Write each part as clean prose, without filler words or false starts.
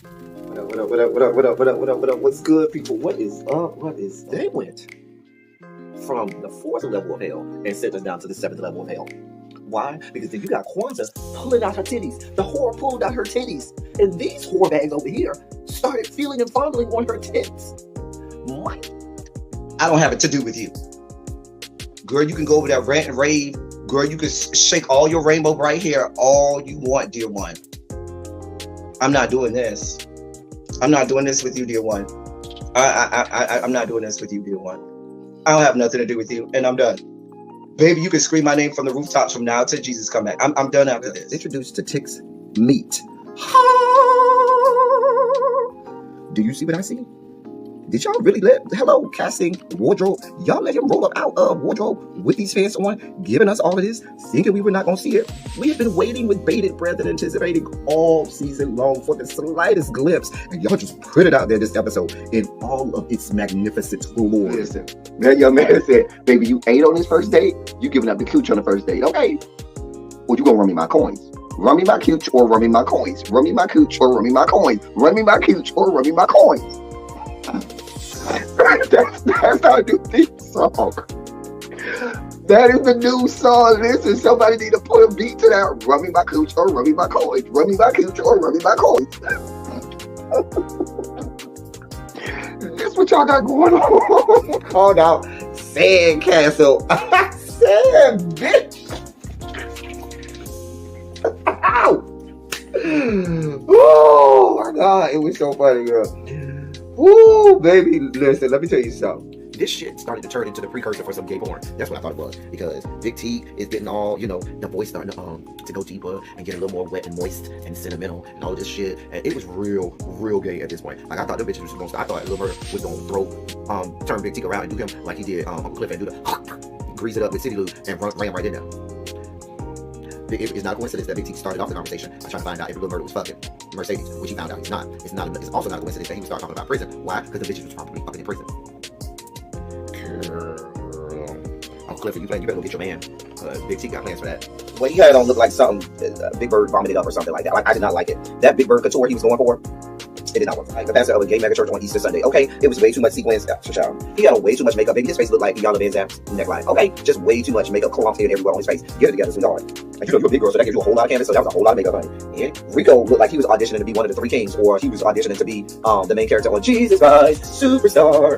What up, what up, what up, what up, what up, what up, what up, what up? What's good, people? What is up? What is they went from the fourth level of hell and sent us down to the seventh level of hell. Why? Because then you got Kwanzaa pulling out her titties. The whore pulled out her titties. And these whore bags over here started feeling and fondling on her tits. My, I don't have it to do with you. Girl, you can go over there, rant and rave. Girl, you can shake all your rainbow right here all you want, dear one. I'm not doing this. I'm not doing this with you, dear one. I'm not doing this with you, dear one. I don't have nothing to do with you, and I'm done. Baby, you can scream my name from the rooftops from now till Jesus come back. I'm done after this. introduced to Tick's meat. Do you see what I see? Did y'all really hello, casting wardrobe, y'all let him roll up out of wardrobe with these pants on, giving us all of this, thinking we were not going to see it? We have been waiting with bated breath and anticipating all season long for the slightest glimpse, and y'all just put it out there this episode in all of its magnificent glory. Listen, that young man said, baby, you ate on this first date, you giving up the cooch on the first date, okay? Well, you gonna run me my coins. Run me my cooch or run me my coins. Run me my cooch or run me my coins. Run me my cooch or run me my coins. That's our new theme song. That is the new song. Listen, somebody need to put a beat to that. Run me my cooch or run me my coins. Run me my cooch or run me my coins. This what y'all got going on. Called out Sandcastle. Sand, bitch. Ow. Oh my God, it was so funny, girl. Woo, baby, listen, let me tell you something. This shit started to turn into the precursor for some gay porn. That's what I thought it was. Because Big T is getting all, the voice starting to go deeper and get a little more wet and moist and sentimental and all this shit. And it was real gay at this point. Like, I thought the bitches was going to, I thought Lil Murder was going to turn Big T around and do him like he did Uncle Cliff and do the grease it up with City Lou and ram right in there. It's not a coincidence that Big T started off the conversation by trying to find out if Lil Murder was fucking Mercedes, which he found out he's not. It's also not a coincidence that he would start talking about prison. Why? Because the bitches was probably fucking in prison. Girl. Uncle Clifford, you better go get your man. Big T got plans for that. What he had on looked like something Big Bird vomited up or something like that. Like, I did not like it. That Big Bird couture he was going for, it did not work. Like the pastor of a gay mega church on Easter Sunday. Okay, it was way too much sequins. He had on way too much makeup. Baby, his face looked like Iyanla Vanzant's neckline. Okay, just way too much makeup clumped in everywhere on his face. Get it together, sweetheart. Like, you're a big girl, so that gives you a whole lot of canvas. So that was a whole lot of makeup, honey. And Rico looked like he was auditioning to be one of the three kings, or he was auditioning to be the main character on Jesus Christ Superstar.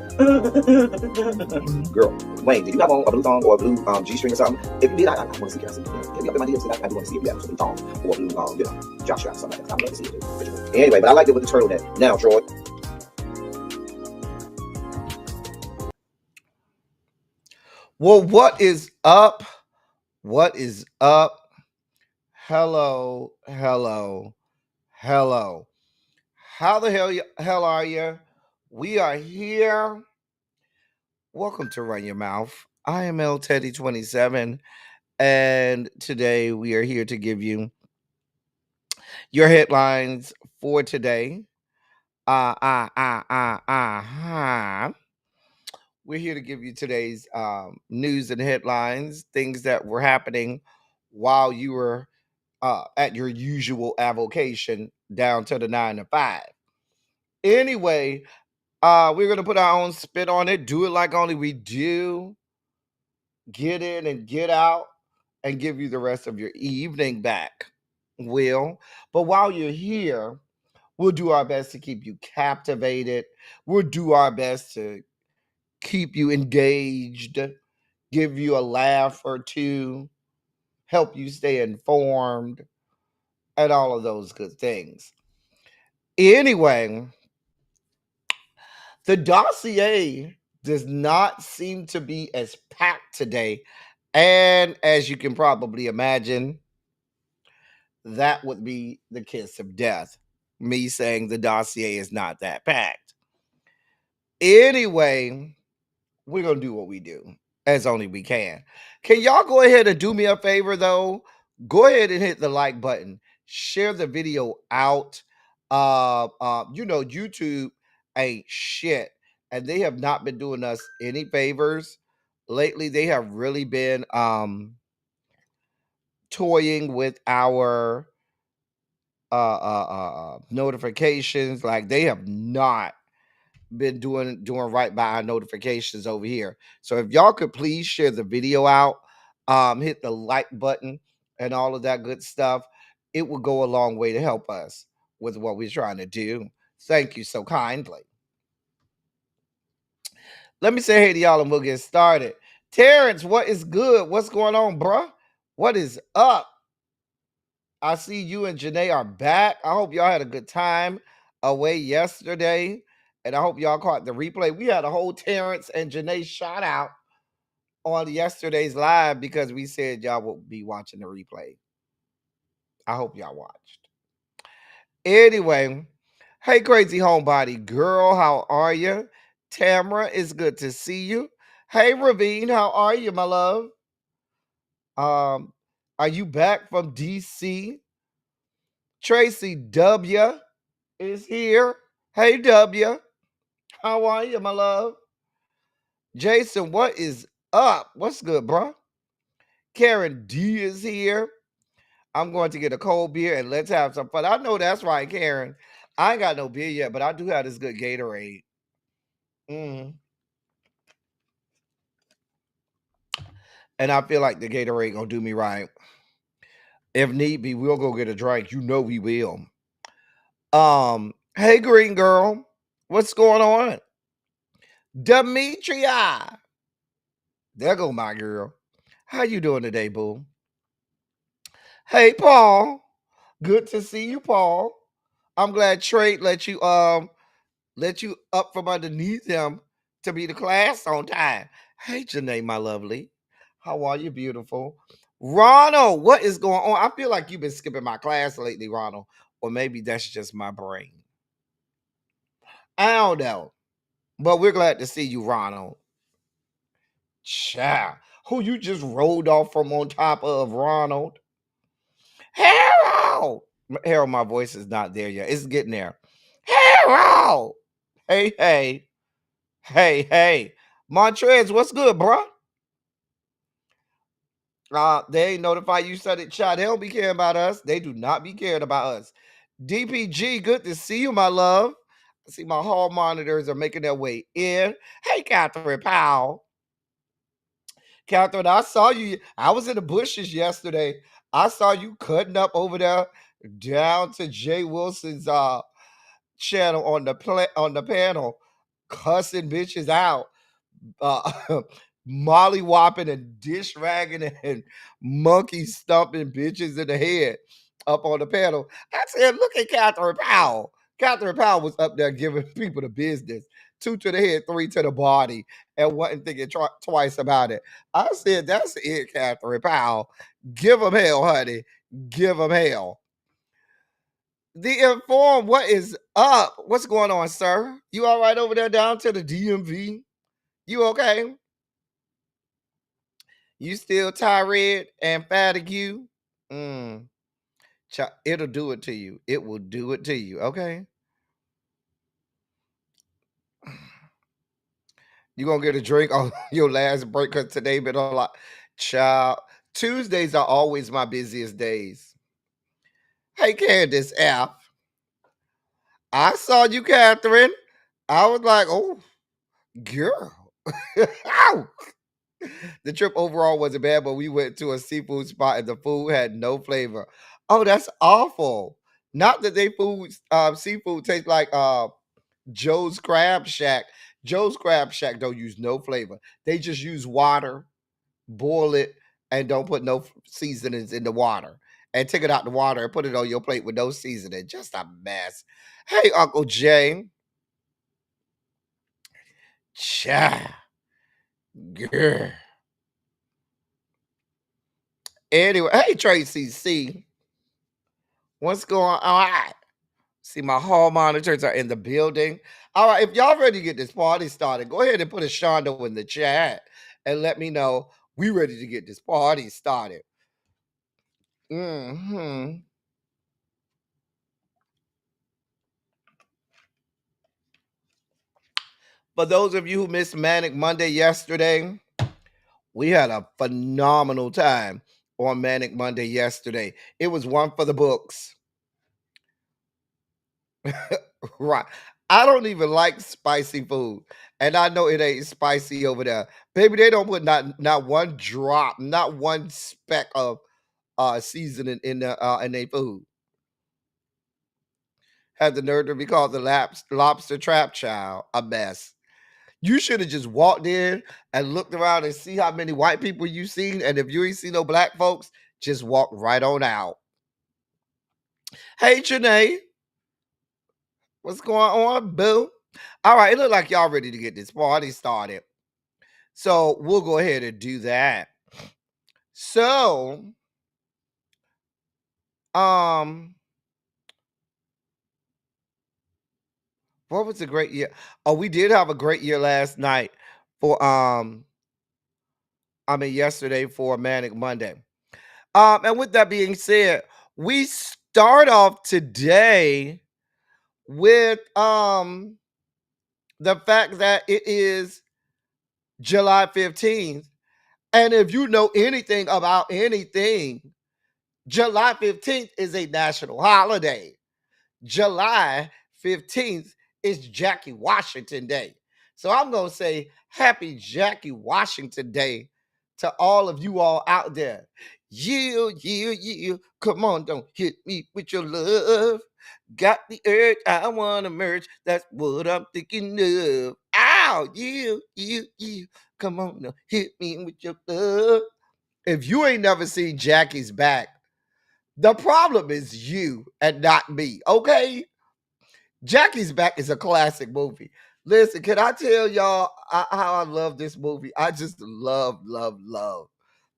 Girl, Wayne, did you have on a blue thong or a blue G-string or something? If you did, I want to see. Can I see? Get me up in my DMs. I do want to see if you have a blue thong or a blue, jock strap or something like that. I'd love to see it too. Anyway, but I liked it with the turtleneck. Now, Troy. Well, what is up? What is up? Hello. How the hell are you? We are here. Welcome to Run Your Mouth. I am L Teddy 27, and today we are here to give you your headlines for today. We're here to give you today's news and headlines, things that were happening while you were at your usual avocation down to the 9 to 5. Anyway, we're going to put our own spin on it, do it like only we do, get in and get out, and give you the rest of your evening back. But while you're here, we'll do our best to keep you captivated. We'll do our best to keep you engaged, give you a laugh or two, help you stay informed, and all of those good things. Anyway, the dossier does not seem to be as packed today. And as you can probably imagine, that would be the kiss of death. Me saying the dossier is not that packed. Anyway, we're going to do what we do as only we can. Can y'all go ahead and do me a favor, though? Go ahead and hit the like button. Share the video out. YouTube ain't shit, and they have not been doing us any favors lately. They have really been toying with our notifications. Like they have not been doing right by our notifications over here. So if y'all could please share the video out, hit the like button and all of that good stuff, it will go a long way to help us with what we're trying to do. Thank you so kindly. Let me say hey to y'all and we'll get started. Terrence, what is good? What's going on, bruh? What is up? I see you and Janae are back. I hope y'all had a good time away yesterday. And I hope y'all caught the replay. We had a whole Terrence and Janae shout out on yesterday's live because we said y'all would be watching the replay. I hope y'all watched. Anyway, hey, crazy homebody girl, how are you? Tamara, it's good to see you. Hey, Ravine, how are you, my love? Are you back from DC? Tracy W is here. Hey, W, how are you, my love? Jason, what is up? What's good, bro? Karen D is here. I'm going to get a cold beer and let's have some fun. I know that's right, Karen. I ain't got no beer yet, but I do have this good Gatorade. Mm. And I feel like the Gatorade gonna do me right. If need be, we'll go get a drink. You know we will. Hey, green girl, what's going on? Demetria, there go my girl. How you doing today, boo? Hey, Paul, good to see you, Paul. I'm glad Trey let you up from underneath him to be the class on time. Hey, Janae, my lovely. How are you, beautiful? Ronald, what is going on? I feel like you've been skipping my class lately, Ronald. Or maybe that's just my brain. I don't know. But we're glad to see you, Ronald. Child. Who you just rolled off from on top of, Ronald? Harold! Harold, my voice is not there yet. It's getting there. Harold! Hey, hey. Hey, hey. Montrez, what's good, bro? They ain't notify you started chat. They don't be caring about us. They do not be caring about us. DPG, good to see you, my love. I see my hall monitors are making their way in. Hey, Catherine Powell. Catherine, I saw you. I was in the bushes yesterday. I saw you cutting up over there down to Jay Wilson's channel on the panel, cussing bitches out. Molly whopping and dish ragging and monkey stumping bitches in the head up on the panel. I said, look at Catherine Powell. Catherine Powell was up there giving people the business. 2 to the head, 3 to the body, and wasn't thinking twice about it. I said, that's it, Catherine Powell. Give them hell, honey. Give them hell. The Inform, what is up? What's going on, sir? You all right over there down to the DMV? You okay? You still tired and fatigue? It'll do it to you. It will do it to you. Okay. You gonna get a drink on your last break because today been a lot. Child. Tuesdays are always my busiest days. Hey, Candace F. I saw you, Catherine. I was like, oh, girl. Ow. The trip overall wasn't bad, but we went to a seafood spot and the food had no flavor. Oh, that's awful. Not that they seafood tastes like Joe's Crab Shack. Joe's Crab Shack don't use no flavor. They just use water, boil it, and don't put no seasonings in the water. And take it out the water and put it on your plate with no seasoning. Just a mess. Hey, Uncle Jay. Cha. Girl. Anyway, hey, Tracy C. What's going on? All right. See, my hall monitors are in the building. All right, if y'all ready to get this party started, go ahead and put a Shondo in the chat and let me know we ready to get this party started. For those of you who missed Manic Monday yesterday, we had a phenomenal time on Manic Monday yesterday. It was one for the books. Right. I don't even like spicy food. And I know it ain't spicy over there. Baby, they don't put not one drop, not one speck of seasoning in their food. Had the nerve to be called the lobster trap child. A mess. You should have just walked in and looked around and see how many white people you seen. And if you ain't see no black folks, just walk right on out. Hey, Janae, what's going on, boo? All right, it look like y'all ready to get this party started. So we'll go ahead and do that. So, um, what was a great year? Oh, we did have a great year last night for yesterday for Manic Monday. And with that being said, we start off today with the fact that it is July 15th. And if you know anything about anything, July 15th is a national holiday. July 15th is Jackie Washington Day. So I'm going to say happy Jackie Washington Day to all of you all out there. You, come on, don't hit me with your love. Got the urge, I want to merge. That's what I'm thinking of. Ow, you, come on, now hit me with your love. If you ain't never seen Jackie's Back, the problem is you and not me, okay? Jackie's Back is a classic movie. Listen, can I tell y'all how I love this movie? I just love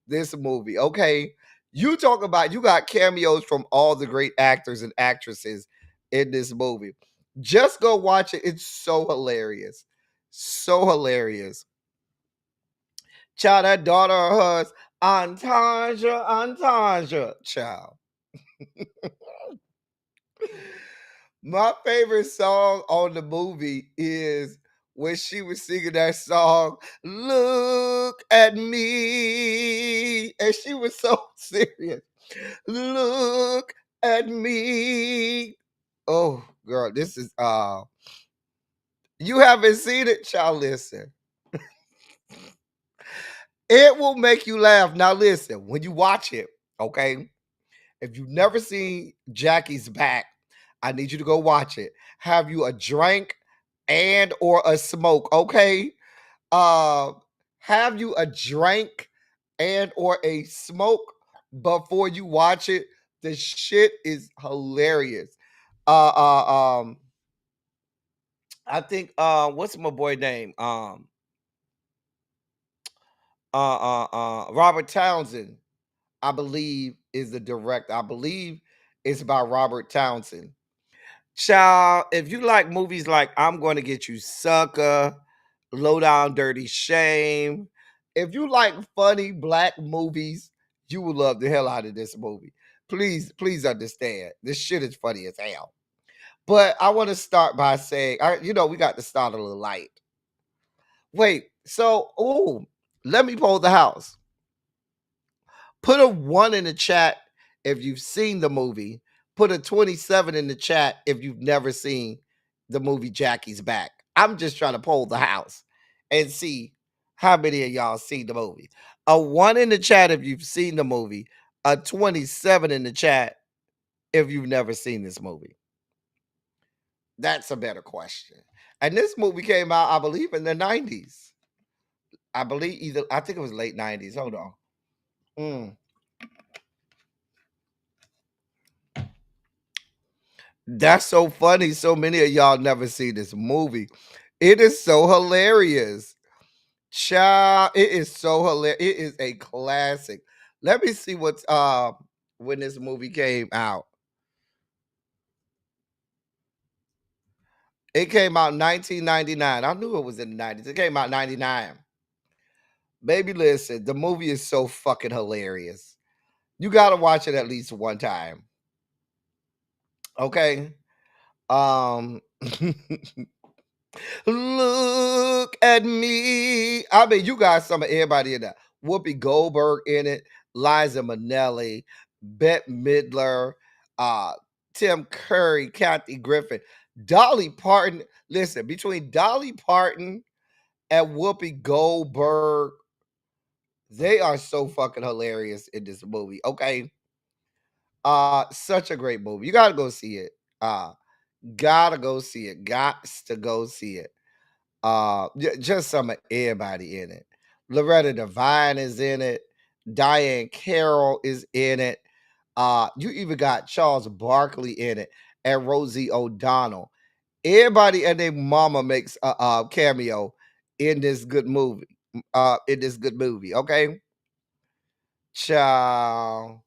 this movie, okay? You talk about, you got cameos from all the great actors and actresses in this movie. Just go watch it. It's so hilarious. So hilarious. Child, that daughter of hers, Antanja, child. My favorite song on the movie is when she was singing that song, Look at Me. And she was so serious. Look at me. Oh, girl, this is you haven't seen it, child. Listen. It will make you laugh. Now listen, when you watch it, okay? If you've never seen Jackie's Back, I need you to go watch it. Have you a drink and or a smoke, okay? Uh have you a drink and or a smoke before you watch it. The shit is hilarious. Uh uh um I think what's my boy name? Robert Townsend, I believe, is the director. I believe it's by Robert Townsend. Child, if you like movies like I'm Going to Get You Sucker, Low Down Dirty Shame, if you like funny black movies, you will love the hell out of this movie. Please understand. This shit is funny as hell. But I want to start by saying, we got to start a little light. Wait, let me poll the house. Put a 1 in the chat if you've seen the movie. Put a 27 in the chat if you've never seen the movie Jackie's Back. I'm just trying to poll the house and see how many of y'all seen the movie. A 1 in the chat if you've seen the movie. A 27 in the chat if you've never seen this movie. That's a better question. And this movie came out, I believe, in the 90s. I think it was late 90s. Hold on. That's so funny. So many of y'all never seen this movie. It is so hilarious. Child, it is so hilarious. It is a classic. Let me see what's when this movie came out. It came out in 1999. I knew it was in the 90s. It came out in 99. Baby, listen, the movie is so fucking hilarious. You gotta watch it at least one time. Okay. Look at me. I mean, you got some of everybody in there. Whoopi Goldberg in it, Liza Minnelli, Bette Midler, Tim Curry, Kathy Griffin, Dolly Parton. Listen, between Dolly Parton and Whoopi Goldberg, they are so fucking hilarious in this movie. Okay. Such a great movie. You gotta go see it. Gotta go see it. Gots to go see it. Just some of everybody in it. Loretta Devine is in it. Diane Carroll is in it. You even got Charles Barkley in it and Rosie O'Donnell. Everybody and their mama makes a cameo in this good movie. Okay, child.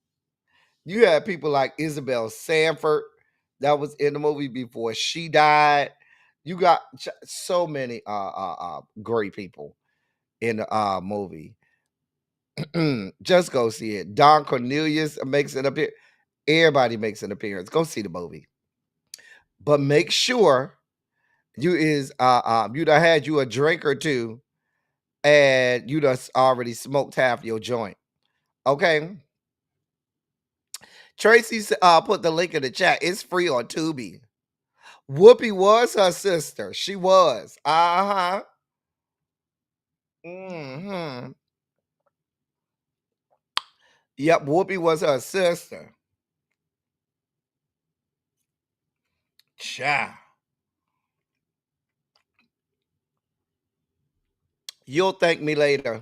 You had people like Isabel Sanford that was in the movie before she died. You got so many great people in the movie. Just go see it. Don Cornelius makes an appearance. Everybody makes an appearance. Go see the movie, but make sure you done had you a drink or two, and you done already smoked half your joint. Okay. Tracy put the link in the chat. It's free on Tubi. Whoopi was her sister. She was. Uh-huh. Mm-hmm. Yep, Whoopi was her sister. Cha. You'll thank me later.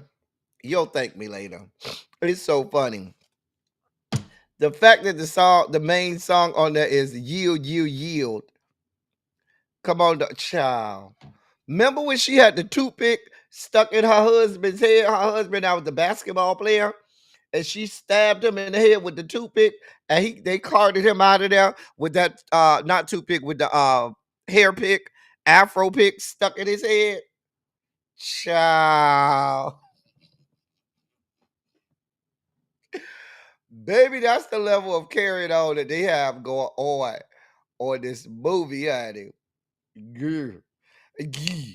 You'll thank me later. It's so funny. The fact that the main song on there is Yield, You Yield. Come on, child. Remember when she had the toothpick stuck in her husband's head? Her husband now was the basketball player, and she stabbed him in the head with the toothpick, and they carted him out of there with that not toothpick, with the hair pick, afro pick stuck in his head. Child. Baby, that's the level of carrying on that they have going on this movie, honey. Yeah. Yeah.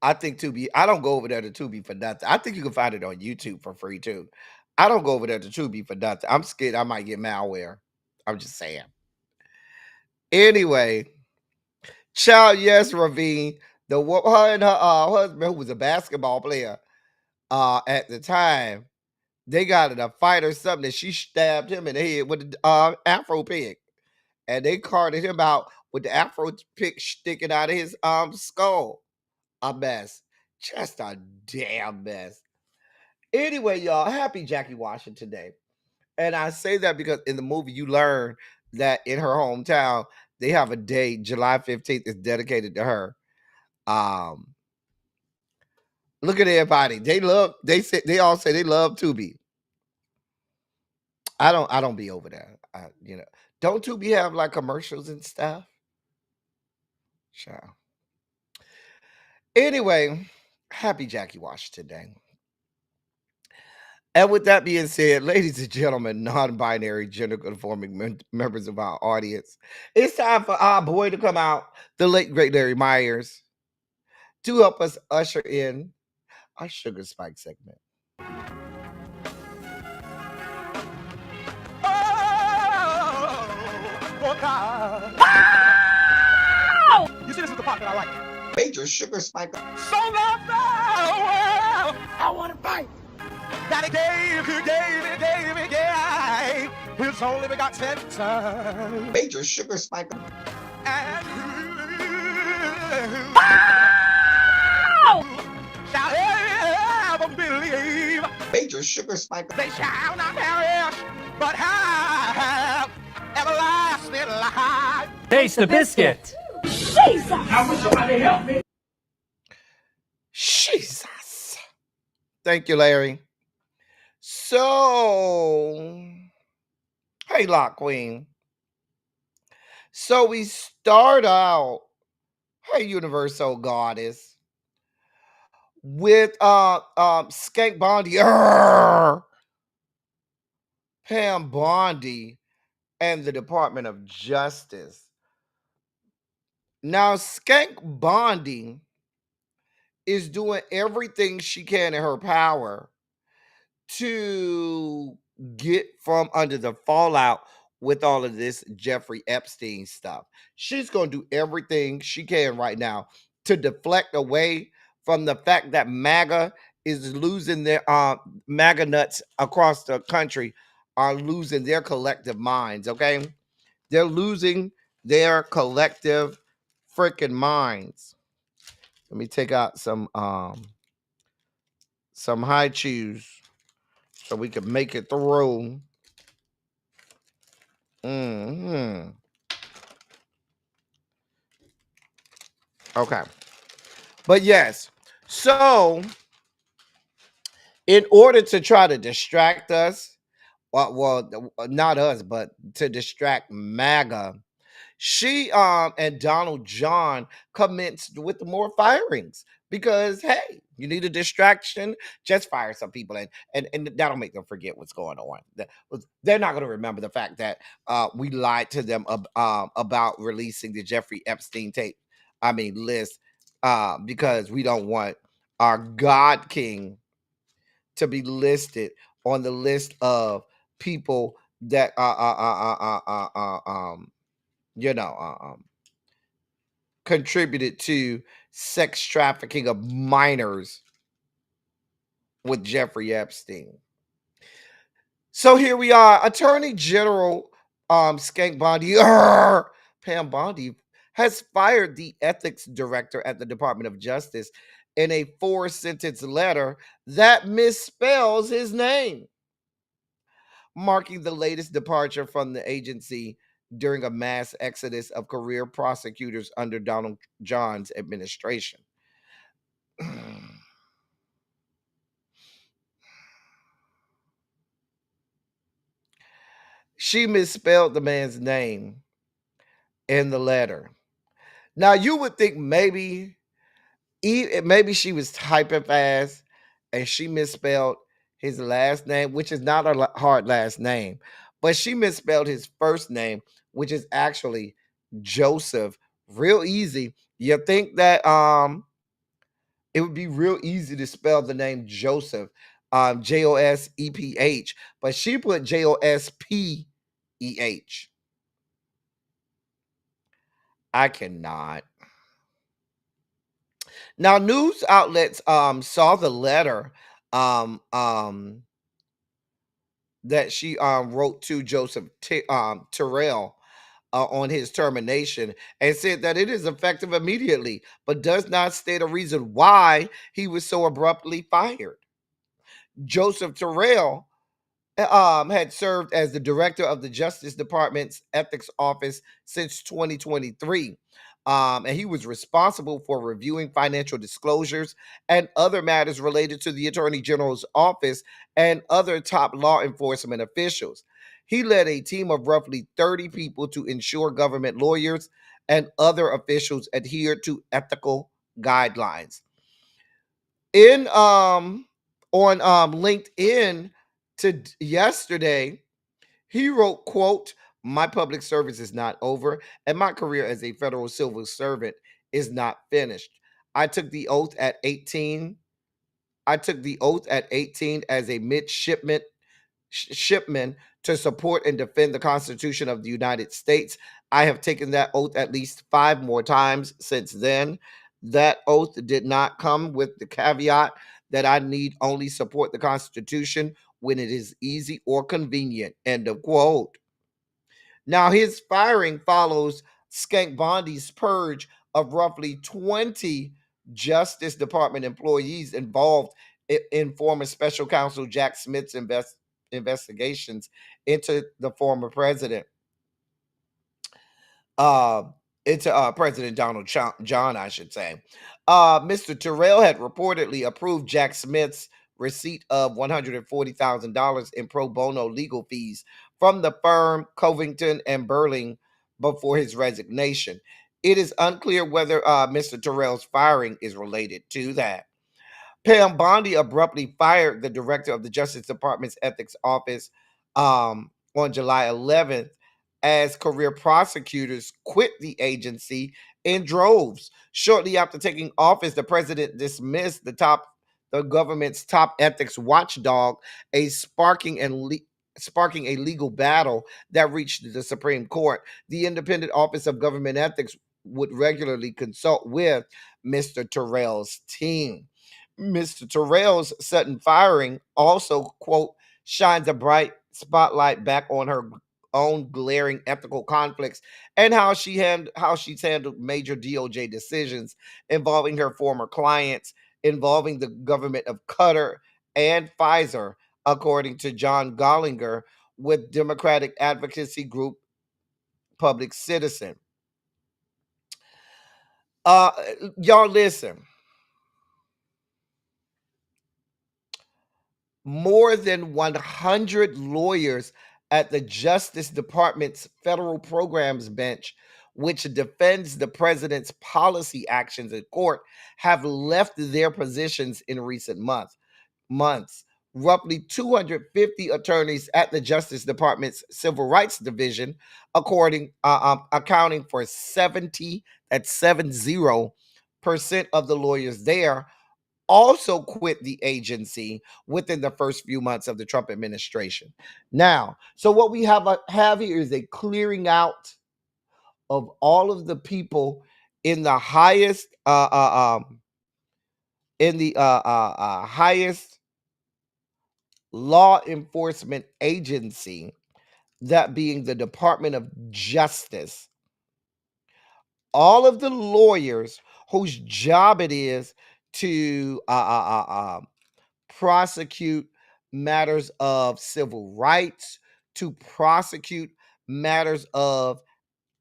I think Tubi. I don't go over there to Tubi for nothing. I think you can find it on YouTube for free too. I don't go over there to Tubi for nothing. I'm scared I might get malware. I'm just saying. Anyway, child, yes, Ravine. Her and her husband, who was a basketball player at the time, they got in a fight or something, and she stabbed him in the head with the afro pick, and they carted him out with the afro pick sticking out of his skull. A mess. Just a damn mess. Anyway, y'all, happy Jackie Washington Day. And I say that because in the movie you learn that in her hometown, they have a day, July 15th, is dedicated to her. Look at everybody. They all say they love Tubi. I don't be over there. Don't Tubi have like commercials and stuff? Sure. Anyway, happy Jackie Washington Day. And with that being said, ladies and gentlemen, non-binary, gender-conforming members of our audience, it's time for our boy to come out, the late great Larry Myers, to help us usher in our Sugar Spike segment. Oh God. You see, this is the part that I like. Major sugar spike. So long, well, I want to fight. That he gave his only begotten son. Major sugar spike. And shall ever believe. Major sugar spike. They shall not perish, but have everlasting life. Taste the biscuit. Jesus! I wish somebody help me. Jesus. Thank you, Larry. So, hey, Lock Queen. So we start out, hey, Universal Goddess, with Skank Bondi, Pam Bondi, and the Department of Justice. Now, Skank Bondi is doing everything she can in her power to get from under the fallout with all of this Jeffrey Epstein stuff. She's going to do everything she can right now to deflect away from the fact that MAGA is losing their MAGA nuts across the country are losing their collective minds. Okay, they're losing their collective freaking minds. Let me take out some high chews so we can make it through. Hmm. Okay. But yes, so in order to try to distract us, not us, but to distract MAGA, she and Donald John commenced with more firings because hey, you need a distraction, just fire some people and that'll make them forget what's going on. They're not going to remember the fact that we lied to them about releasing the Jeffrey Epstein list because we don't want our God King to be listed on the list of people that contributed to sex trafficking of minors with Jeffrey Epstein. So here we are, Attorney General Skank Bondi, Pam Bondi, has fired the ethics director at the Department of Justice in a 4-sentence letter that misspells his name, marking the latest departure from the agency during a mass exodus of career prosecutors under Donald John's administration. She misspelled the man's name in the letter. Now you would think maybe she was typing fast and she misspelled his last name, which is not a hard last name, but she misspelled his first name, which is actually Joseph. Real easy. You think that it would be real easy to spell the name Joseph, Joseph, but she put Jospeh. I cannot. Now, news outlets saw the letter that she wrote to Joseph Terrell on his termination and said that it is effective immediately, but does not state a reason why he was so abruptly fired. Joseph Terrell had served as the director of the Justice Department's ethics office since 2023. And he was responsible for reviewing financial disclosures and other matters related to the Attorney General's office and other top law enforcement officials. He led a team of roughly 30 people to ensure government lawyers and other officials adhered to ethical guidelines. In on LinkedIn yesterday, he wrote, quote, "My public service is not over, and my career as a federal civil servant is not finished. I took the oath at 18. I took the oath at 18 as a shipman to support and defend the Constitution of the United States. I have taken that oath at least 5 more times since then. That oath did not come with the caveat that I need only support the Constitution when it is easy or convenient." End of quote. Now, his firing follows Skank Bondi's purge of roughly 20 Justice Department employees involved in former Special Counsel Jack Smith's investigations into the former president. Into President Donald John, I should say. Mr. Terrell had reportedly approved Jack Smith's receipt of $140,000 in pro bono legal fees from the firm Covington and Burling before his resignation. It is unclear whether Mr. Terrell's firing is related to that. Pam Bondi abruptly fired the director of the Justice Department's ethics office on July 11th as career prosecutors quit the agency in droves. Shortly after taking office, the president dismissed the government's top ethics watchdog, a sparking and sparking a legal battle that reached the Supreme Court. The Independent Office of Government Ethics would regularly consult with Mr. Terrell's team. Mr. Terrell's sudden firing also, quote, shines a bright spotlight back on her own glaring ethical conflicts and how she's handled major DOJ decisions involving her former clients, involving the government of Qatar and Pfizer, according to John Gollinger with Democratic advocacy group Public Citizen. Y'all listen. More than 100 lawyers at the Justice Department's federal programs bench, which defends the president's policy actions in court, have left their positions in recent months. Roughly 250 attorneys at the Justice Department's Civil Rights Division, accounting for 70% of the lawyers there, also quit the agency within the first few months of the Trump administration. Now, so what we have here is a clearing out of all of the people in the highest highest law enforcement agency, that being the Department of Justice. All of the lawyers whose job it is to prosecute matters of civil rights, to prosecute matters of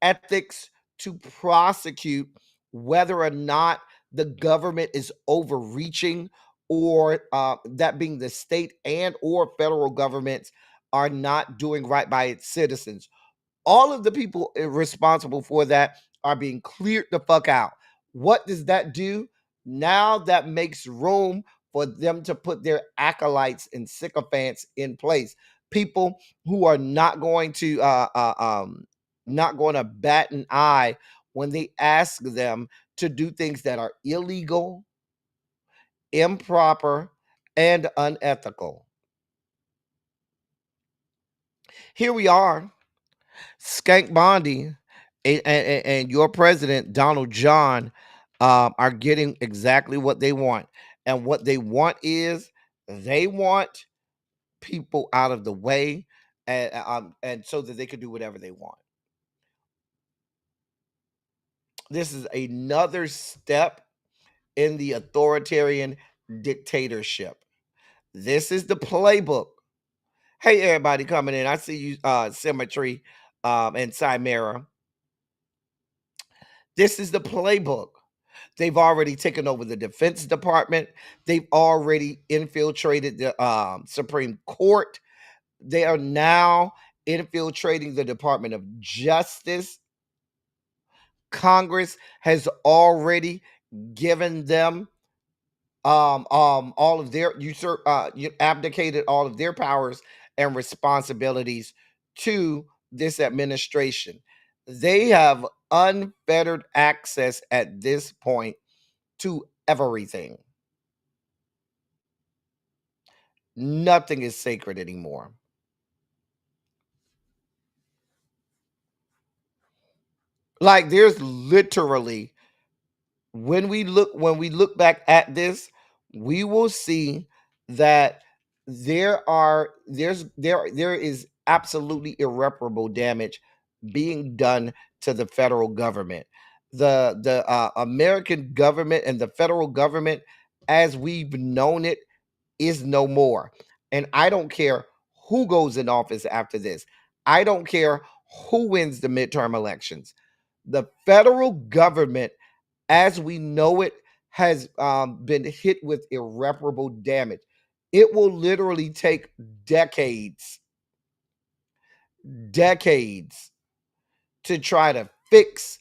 ethics, to prosecute whether or not the government is overreaching, or that being the state and or federal governments are not doing right by its citizens. All of the people responsible for that are being cleared the fuck out. What does that do? Now that makes room for them to put their acolytes and sycophants in place. People who are not going to bat an eye when they ask them to do things that are illegal, improper, and unethical. Here we are. Skank Bondi and your president, Donald John, are getting exactly what they want. And what they want is they want people out of the way, and so that they can do whatever they want. This is another step in the authoritarian dictatorship. This is the playbook. Hey, everybody coming in. I see you, Symmetry and Chimera. This is the playbook. They've already taken over the Defense Department. They've already infiltrated the Supreme Court. They are now infiltrating the Department of Justice. Congress has already given them all of their abdicated all of their powers and responsibilities to this administration. They have unfettered access at this point to everything. Nothing is sacred anymore. Like, there's literally, when we look back at this, we will see that there is absolutely irreparable damage being done to the federal government. The American government and the federal government, as we've known it, is no more. And I don't care who goes in office after this. I don't care who wins the midterm elections. The federal government, as we know it, has been hit with irreparable damage. It will literally take decades to try to fix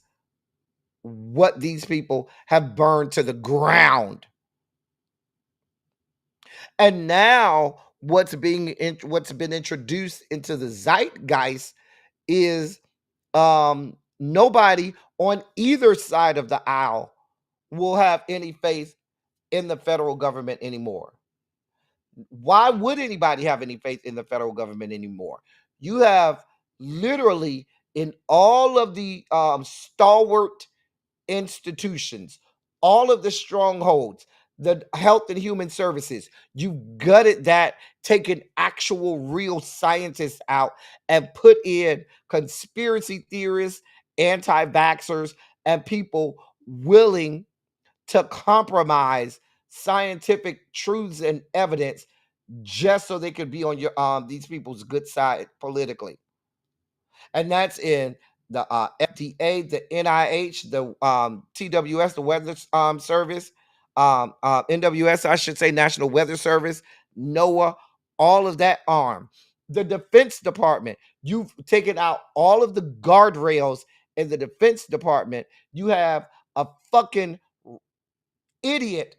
what these people have burned to the ground. And now what's been introduced into the zeitgeist is nobody on either side of the aisle will have any faith in the federal government anymore. Why would anybody have any faith in the federal government anymore? You have literally in all of the stalwart institutions, all of the strongholds, the health and human services, you've gutted that, taken actual real scientists out and put in conspiracy theorists, anti-vaxxers, and people willing to compromise scientific truths and evidence just so they could be on your these people's good side politically. And that's in the FDA, the NIH, the TWS, the Weather Service, NWS, I should say, National Weather Service, NOAA, all of that arm. The Defense Department, you've taken out all of the guardrails in the Defense Department. You have a fucking idiot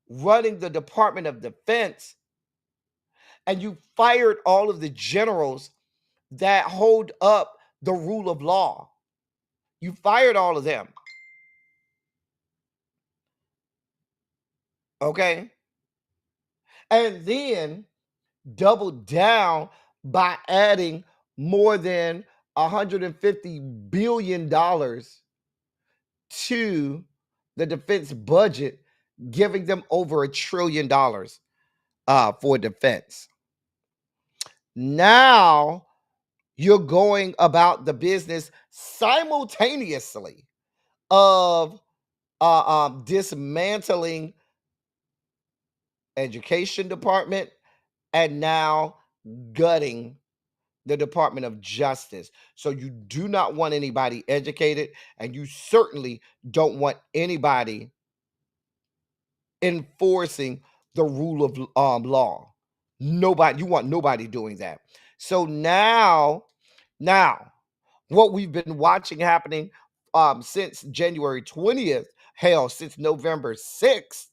running the Department of Defense, and you fired all of the generals that hold up the rule of law. You fired all of them. Okay. And then doubled down by adding more than $150 billion to the defense budget, giving them over $1 trillion for defense. Now you're going about the business simultaneously of dismantling education department and now gutting the Department of Justice. So you do not want anybody educated, and you certainly don't want anybody enforcing the rule of law. Nobody, you want nobody doing that. So now what we've been watching happening since January 20th, hell, since November 6th,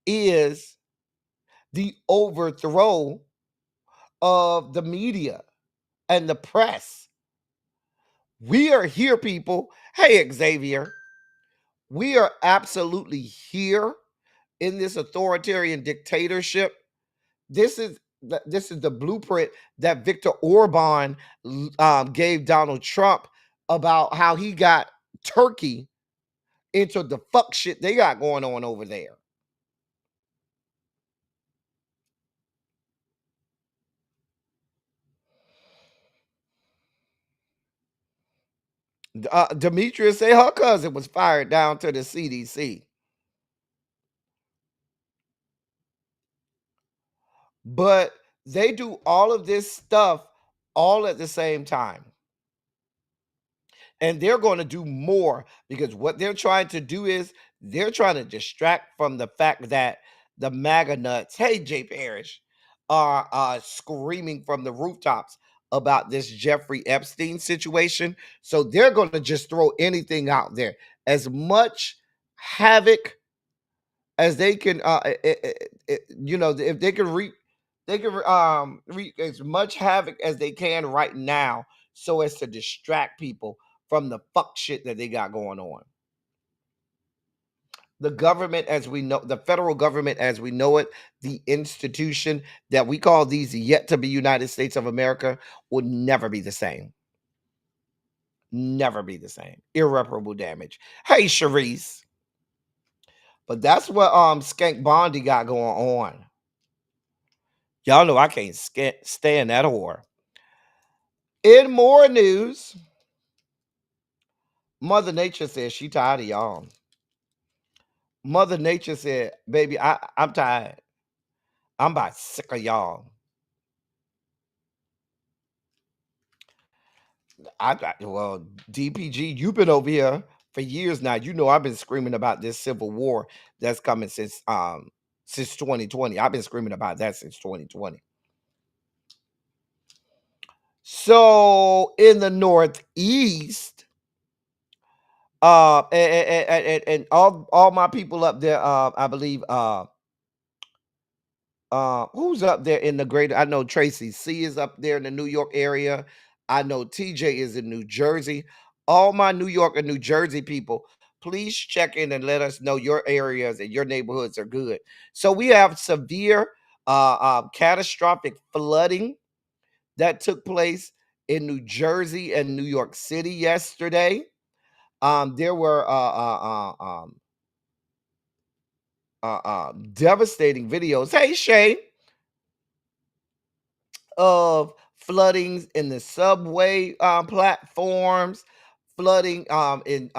is the overthrow of the media and the press. We are here, people. Hey, Xavier. We are absolutely here in this authoritarian dictatorship. This is the blueprint that Viktor Orban gave Donald Trump about how he got Turkey into the fuck shit they got going on over there. Demetria say her cousin was fired down to the CDC. But they do all of this stuff all at the same time. And they're going to do more because what they're trying to do is they're trying to distract from the fact that the MAGA nuts, hey, Jay Parrish, are screaming from the rooftops about this Jeffrey Epstein situation. So they're going to just throw anything out there. As much havoc as they can, if they can wreak as much havoc as they can right now so as to distract people from the fuck shit that they got going on. The government as we know, the federal government as we know it, the institution that we call these yet to be United States of America will never be the same. Never be the same. Irreparable damage. Hey, Sharice. But that's what Skank Bondi got going on. Y'all know I can't stand that whore. In more news, Mother Nature says she tired of y'all. Mother Nature said, baby, I'm tired. I'm about sick of y'all. Well, DPG, you've been over here for years now. You know I've been screaming about this civil war that's coming since 2020. I've been screaming about that since 2020. So in the Northeast, and all my people up there, I believe, who's up there in the greater? I know Tracy C is up there in the New York area. I know TJ is in New Jersey. All my New York and New Jersey people, please check in and let us know your areas and your neighborhoods are good. So we have severe, catastrophic flooding that took place in New Jersey and New York City yesterday. There were devastating videos. Hey, Shay, of floodings in the subway platforms, flooding in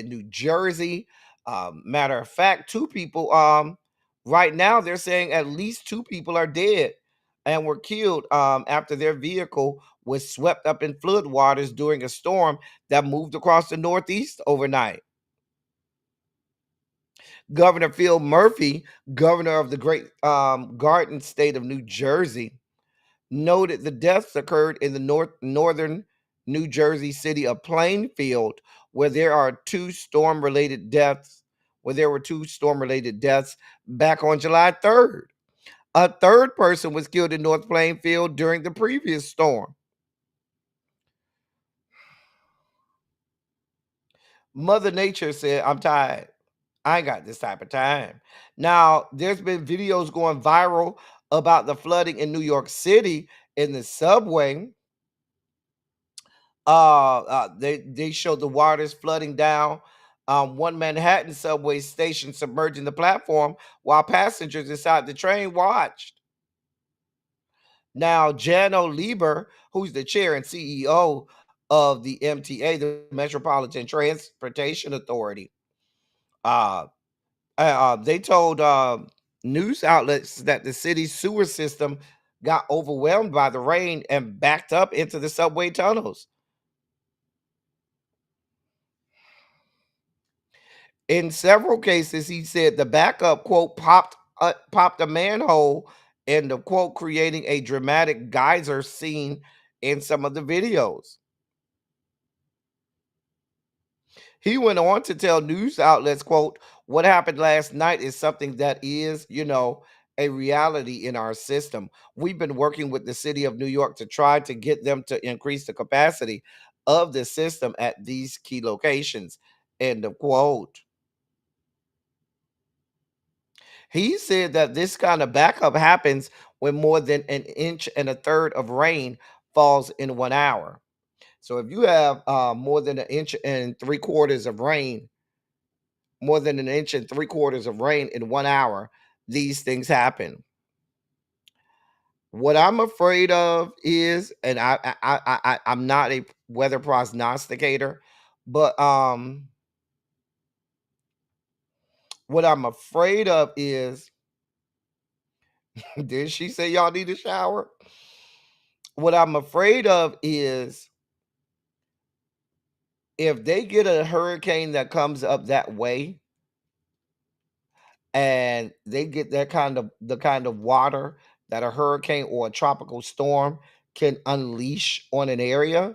New Jersey. Matter of fact, two people right now they're saying at least two people are dead and were killed after their vehicle was swept up in flood waters during a storm that moved across the Northeast overnight. Governor Phil Murphy, governor of the Great Garden State of New Jersey, noted the deaths occurred in the northern New Jersey city of Plainfield, where there were two storm-related deaths back on July 3rd. A third person was killed in North Plainfield during the previous storm. Mother Nature said, I'm tired. I ain't got this type of time. Now, there's been videos going viral about the flooding in New York City in the subway. They showed the waters flooding down one Manhattan subway station, submerging the platform while passengers inside the train watched. Now, Jano Lieber, who's the chair and CEO of the MTA, the Metropolitan Transportation Authority, they told news outlets that the city's sewer system got overwhelmed by the rain and backed up into the subway tunnels. In several cases, he said the backup, quote, popped a manhole, end of quote, creating a dramatic geyser scene in some of the videos. He went on to tell news outlets, quote, what happened last night is something that is, a reality in our system. We've been working with the city of New York to try to get them to increase the capacity of the system at these key locations, end of quote. He said that this kind of backup happens when more than an inch and a third of rain falls in 1 hour. So if you have more than an inch and three quarters of rain, in 1 hour, these things happen. What I'm afraid of is, and I'm not a weather prognosticator, but what I'm afraid of is, did she say y'all need a shower? What I'm afraid of is if they get a hurricane that comes up that way and they get the kind of water that a hurricane or a tropical storm can unleash on an area,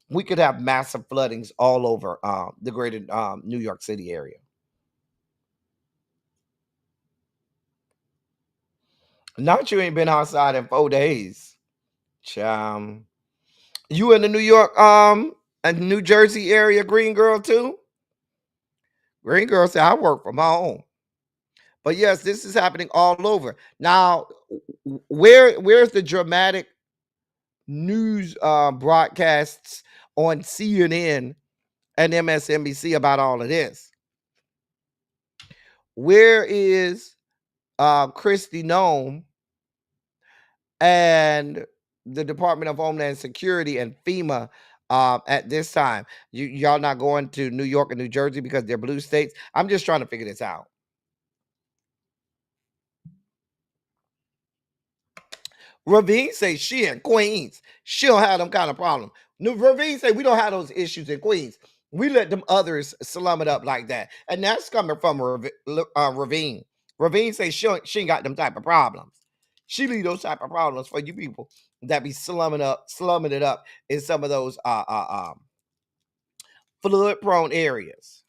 we could have massive floodings all over the greater New York City area. Not you ain't been outside in 4 days. Chum. You in the New York and New Jersey area, Green Girl too? Green Girl said, I work from home. But yes, this is happening all over. Now, where's the dramatic news broadcasts on CNN and MSNBC about all of this? Where is Christy Nome and the Department of Homeland Security and FEMA at this time? Y'all not going to New York and New Jersey because they're blue states? I'm just trying to figure this out. Ravine say she in Queens. She don't have them kind of problem. Ravine say we don't have those issues in Queens. We let them others slum it up like that. And that's coming from Ravine. Ravine say she ain't got them type of problems. She leave those type of problems for you people that be slumming it up in some of those flood prone areas.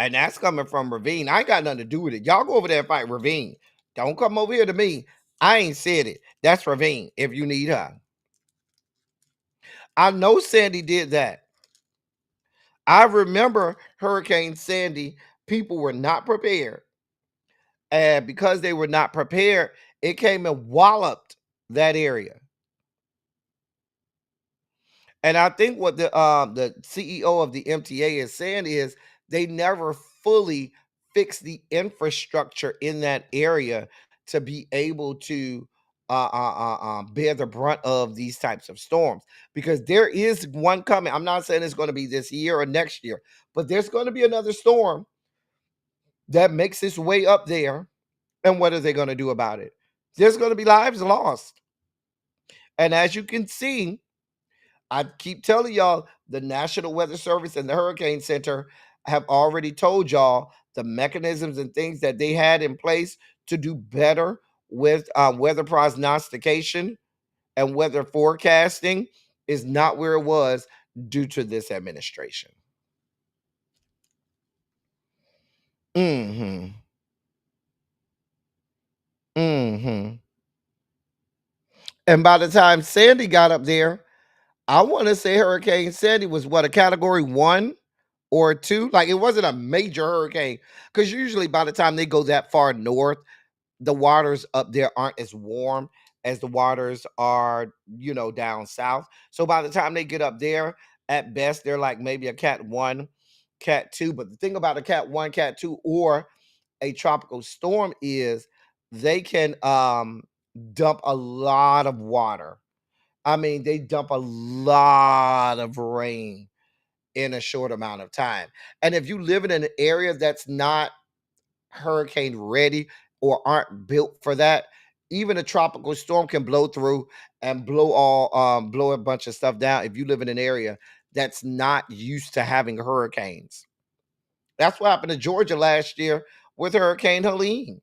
And that's coming from Ravine. I ain't got nothing to do with it. Y'all go over there and fight Ravine. Don't come over here to me. I ain't said it. That's Ravine if you need her. I know Sandy did that. I remember Hurricane Sandy, people were not prepared. And because they were not prepared, it came and walloped that area. And I think what the CEO of the MTA is saying is they never fully fixed the infrastructure in that area to be able to bear the brunt of these types of storms, because there is one coming. I'm not saying it's going to be this year or next year, but there's going to be another storm that makes its way up there. And what are they going to do about it? There's going to be lives lost. And as you can see, I keep telling y'all, the National Weather Service and the Hurricane Center have already told y'all the mechanisms and things that they had in place to do better with weather prognostication and weather forecasting is not where it was due to this administration. Mm-hmm. Mm-hmm. And by the time Sandy got up there, I want to say Hurricane Sandy was what, a category 1 or 2? Like, it wasn't a major hurricane, because usually by the time they go that far north, the waters up there aren't as warm as the waters are, down south. So by the time they get up there, at best they're like maybe a cat 1, cat 2. But the thing about a cat 1, cat 2, or a tropical storm is they can dump a lot of water. I mean, they dump a lot of rain in a short amount of time. And if you live in an area that's not hurricane ready or aren't built for that, even a tropical storm can blow through and blow a bunch of stuff down if you live in an area that's not used to having hurricanes. That's what happened to Georgia last year with Hurricane Helene.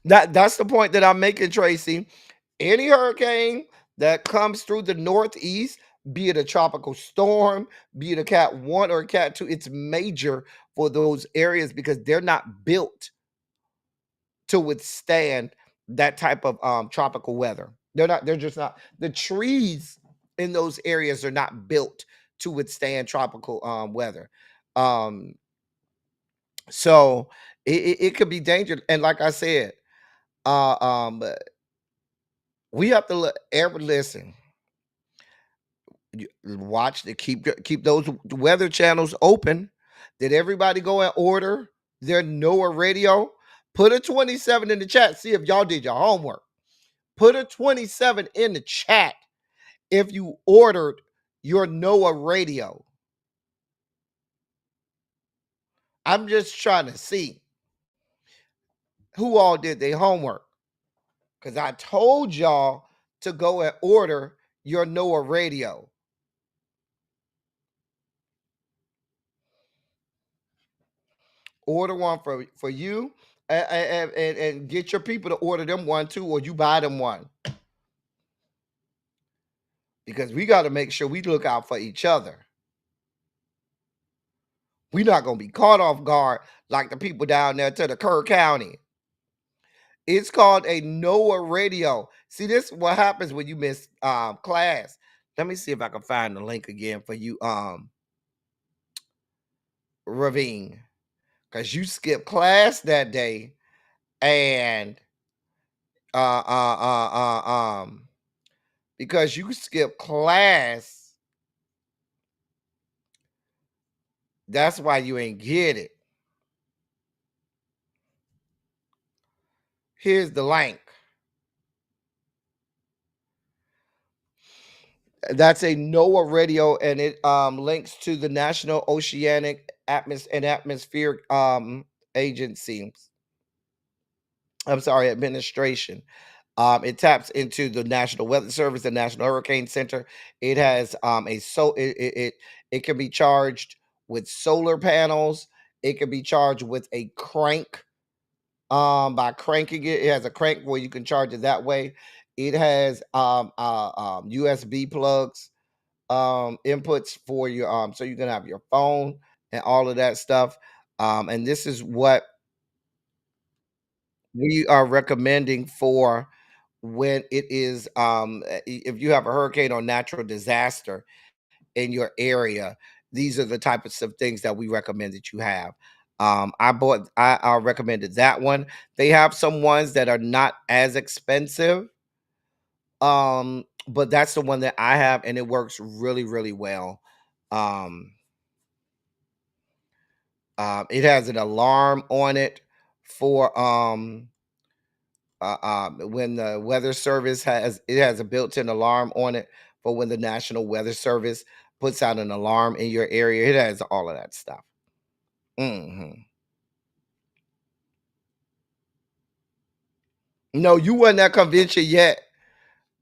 That's the point that I'm making, Tracy. Any hurricane that comes through the Northeast, be it a tropical storm, be it a cat 1 or a cat 2, it's major for those areas because they're not built to withstand that type of tropical weather. They're just not. The trees in those areas are not built to withstand tropical weather. Um, so it could be dangerous. And like I said, uh, um, we have to listen. Watch the keep those weather channels open. Did everybody go and order their NOAA radio? Put a 27 in the chat. See if y'all did your homework. Put a 27 in the chat if you ordered your NOAA radio. I'm just trying to see who all did their homework, because I told y'all to go and order your NOAA radio. Order one for you, and get your people to order them one too, or you buy them one, because we got to make sure we look out for each other. We're not gonna be caught off guard like the people down there to the Kerr County. It's called a NOAA radio. See, this is what happens when you miss class. Let me see if I can find the link again for you, Ravine, because you skipped class that day, and uh, uh, uh, uh, um, because you skipped class, that's why you ain't get it. Here's the link. That's a NOAA radio, and it links to the National Oceanic and Atmospheric Agency. I'm sorry, administration. It taps into the National Weather Service, the National Hurricane Center. It has it can be charged with solar panels. It can be charged with a crank. By cranking it, it has a crank where you can charge it that way. It has USB plugs, inputs for your so you can have your phone and all of that stuff. And this is what we are recommending for when it is if you have a hurricane or natural disaster in your area, these are the types of things that we recommend that you have. I recommended that one. They have some ones that are not as expensive, but that's the one that I have, and it works really, really well. Um, it has an alarm on it for when the weather service has a built-in alarm on it for when the National Weather Service puts out an alarm in your area. It has all of that stuff. No, you wasn't at convention yet.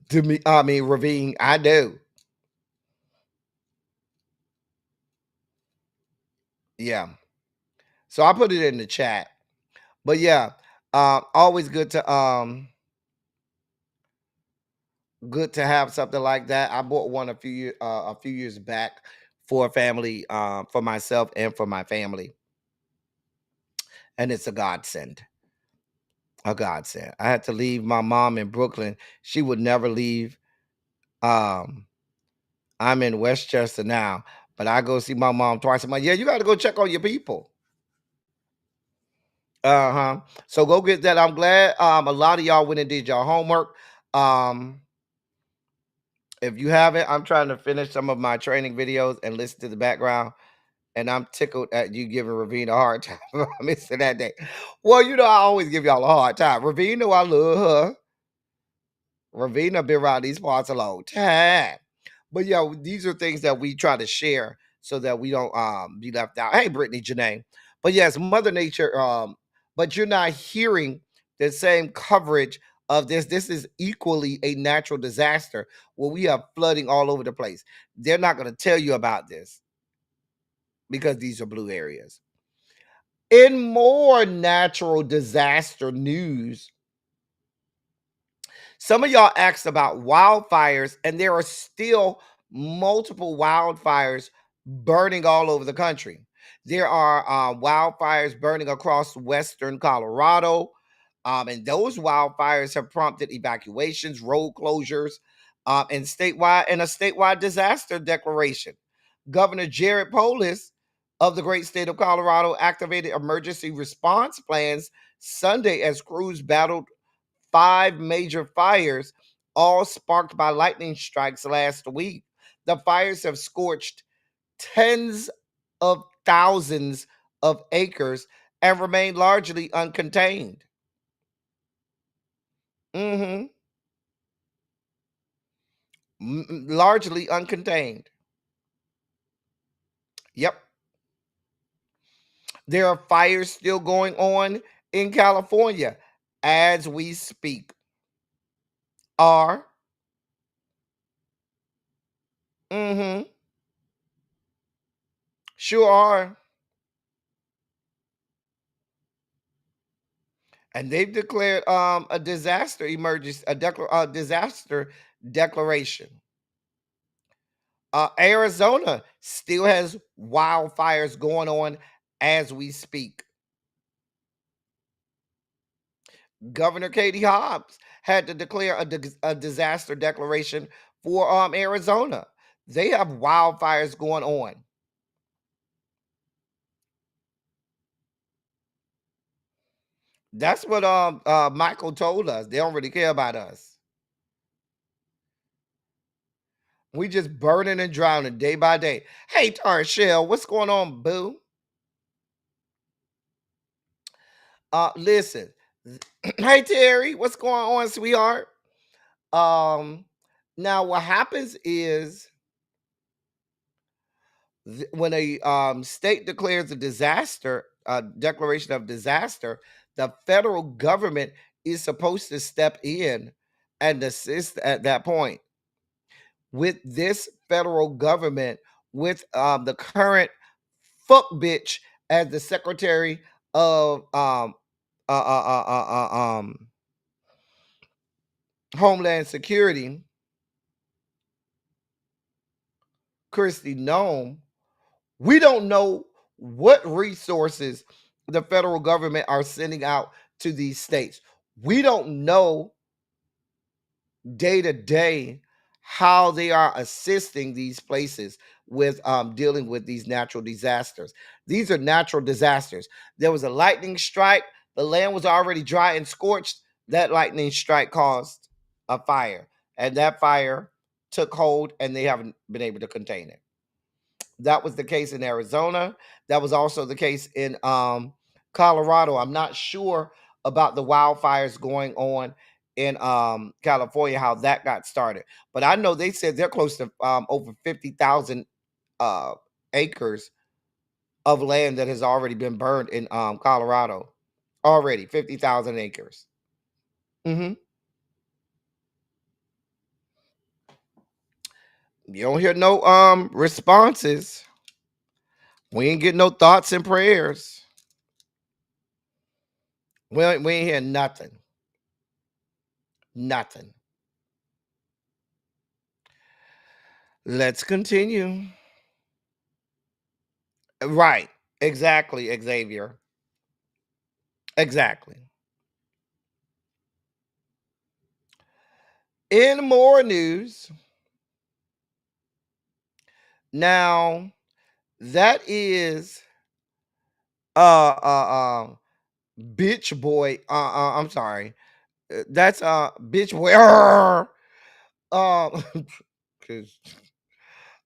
To me, I mean, Ravine, I do. Yeah. So I put it in the chat. But yeah, always good to have something like that. I bought one a few years back for a family, for myself and for my family, and it's a godsend. A godsend. I had to leave my mom in Brooklyn. She would never leave. Um, I'm in Westchester now, but I go see my mom twice a month. Yeah, you got to go check on your people. Uh-huh. So go get that. I'm glad a lot of y'all went and did your homework. Um, if you haven't, I'm trying to finish some of my training videos and listen to the background. And I'm tickled at you giving Ravine a hard time for missing that day. Well, you know, I always give y'all a hard time. Ravine know I love her. Ravina been around these parts a long time. But yeah, these are things that we try to share so that we don't be left out. Hey, Brittany Janae. But yes, Mother Nature, but you're not hearing the same coverage of this. This is equally a natural disaster where we have flooding all over the place. They're not going to tell you about this because these are blue areas. In more natural disaster news, some of y'all asked about wildfires, and there are still multiple wildfires burning all over the country. There are wildfires burning across western Colorado, and those wildfires have prompted evacuations, road closures, and a statewide disaster declaration. Governor Jared Polis of the great state of Colorado activated emergency response plans Sunday as crews battled 5 major fires, all sparked by lightning strikes last week. The fires have scorched tens of thousands of acres and remain largely uncontained. hmm Largely uncontained. Yep. There are fires still going on in California as we speak. Are. Mm-hmm. Sure are. And they've declared a disaster emergency, a disaster declaration. Arizona still has wildfires going on as we speak. Governor Katie Hobbs had to declare a disaster declaration for Arizona. They have wildfires going on. That's what Michael told us. They don't really care about us. We just burning and drowning day by day. Hey, Tarshell, what's going on, boo? Listen. Hey, Terry, what's going on, sweetheart? Um, Now what happens is when a state declares a disaster, a declaration of disaster, the federal government is supposed to step in and assist at that point. With this federal government, with the current fuck bitch as the secretary of uh, uh, uh, uh, um, Homeland Security, Christy Nome, we don't know what resources the federal government are sending out to these states. We don't know day to day how they are assisting these places with dealing with these natural disasters. These are natural disasters. There was a lightning strike. The land was already dry and scorched. That lightning strike caused a fire, and that fire took hold, and they haven't been able to contain it. That was the case in Arizona. That was also the case in Colorado. I'm not sure about the wildfires going on in California, how that got started. But I know they said they're close to over 50,000 uh, acres of land that has already been burned in Colorado. Already 50,000 acres. hmm You don't hear no responses. We ain't getting no thoughts and prayers. We ain't hear nothing. Nothing. Let's continue. Right. Exactly, Xavier. Exactly. In more news, now that is bitch boy. I'm sorry. That's bitch boy. Cause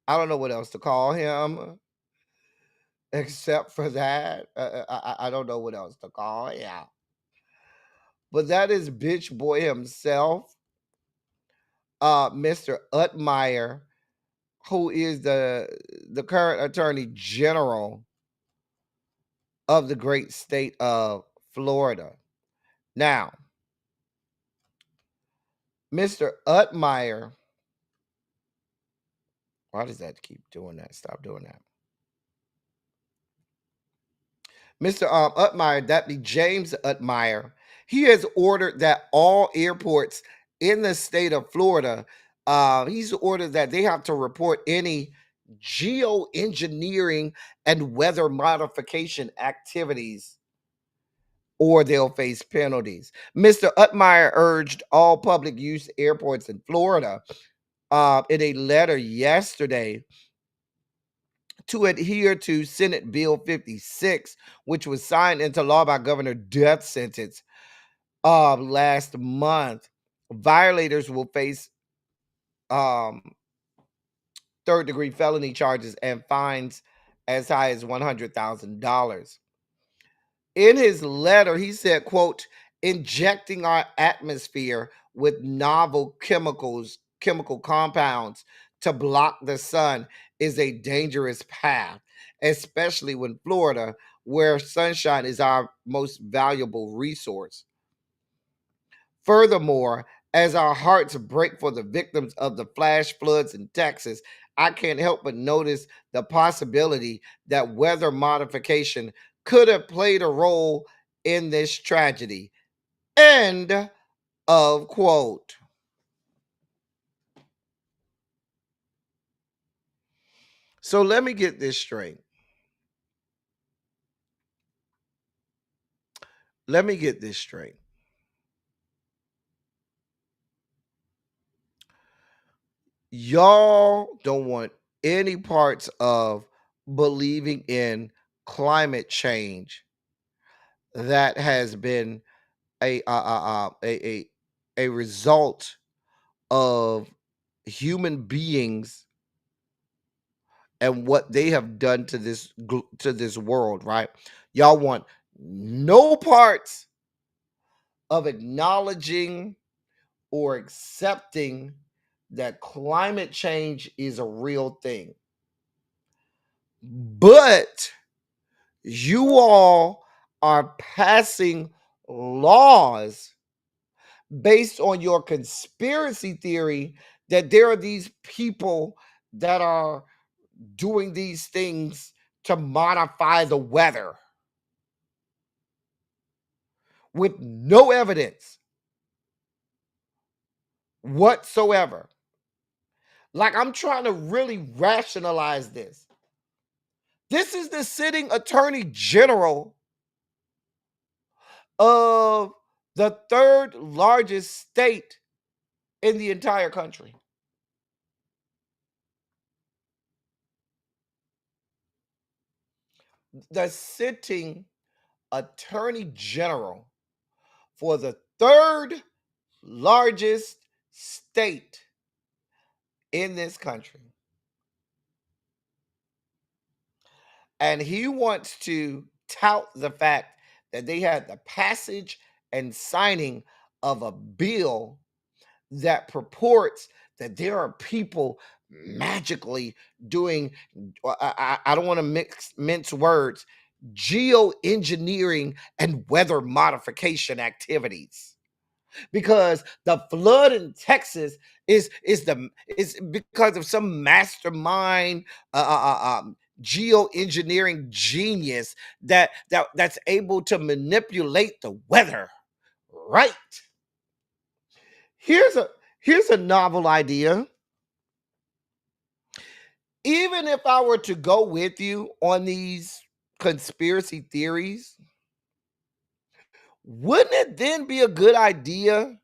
I don't know what else to call him except for that. I don't know what else to call. Yeah, but that is bitch boy himself, Mr. Utmeyer, who is the current attorney general of the great state of Florida. Now, Mr. Utmeyer, why does that keep doing that? Stop doing that. Mr. Utmeyer, that be James Utmeyer, he has ordered that all airports in the state of Florida, he's ordered that they have to report any geoengineering and weather modification activities, or they'll face penalties. Mr. Utmeyer urged all public use airports in Florida in a letter yesterday to adhere to Senate Bill 56, which was signed into law by Governor DeSantis last month. Violators will face um, third-degree felony charges and fines as high as $100,000. In his letter, he said, quote, injecting our atmosphere with novel chemical compounds to block the sun is a dangerous path, especially when Florida, where sunshine is our most valuable resource. Furthermore, as our hearts break for the victims of the flash floods in Texas, I can't help but notice the possibility that weather modification could have played a role in this tragedy. End of quote. So let me get this straight. Let me get this straight. Y'all don't want any parts of believing in climate change that has been a result of human beings and what they have done to this world, right? Y'all want no parts of acknowledging or accepting that climate change is a real thing. But you all are passing laws based on your conspiracy theory that there are these people that are doing these things to modify the weather with no evidence whatsoever. Like, I'm trying to really rationalize this. This is the sitting attorney general of the third largest state in the entire country. The sitting attorney general for the third largest state in this country. And he wants to tout the fact that they had the passage and signing of a bill that purports that there are people magically doing, I don't want to mince words, geoengineering and weather modification activities, because the flood in Texas is because of some mastermind geoengineering genius that's able to manipulate the weather. Right. Here's a novel idea. Even if I were to go with you on these conspiracy theories, wouldn't it then be a good idea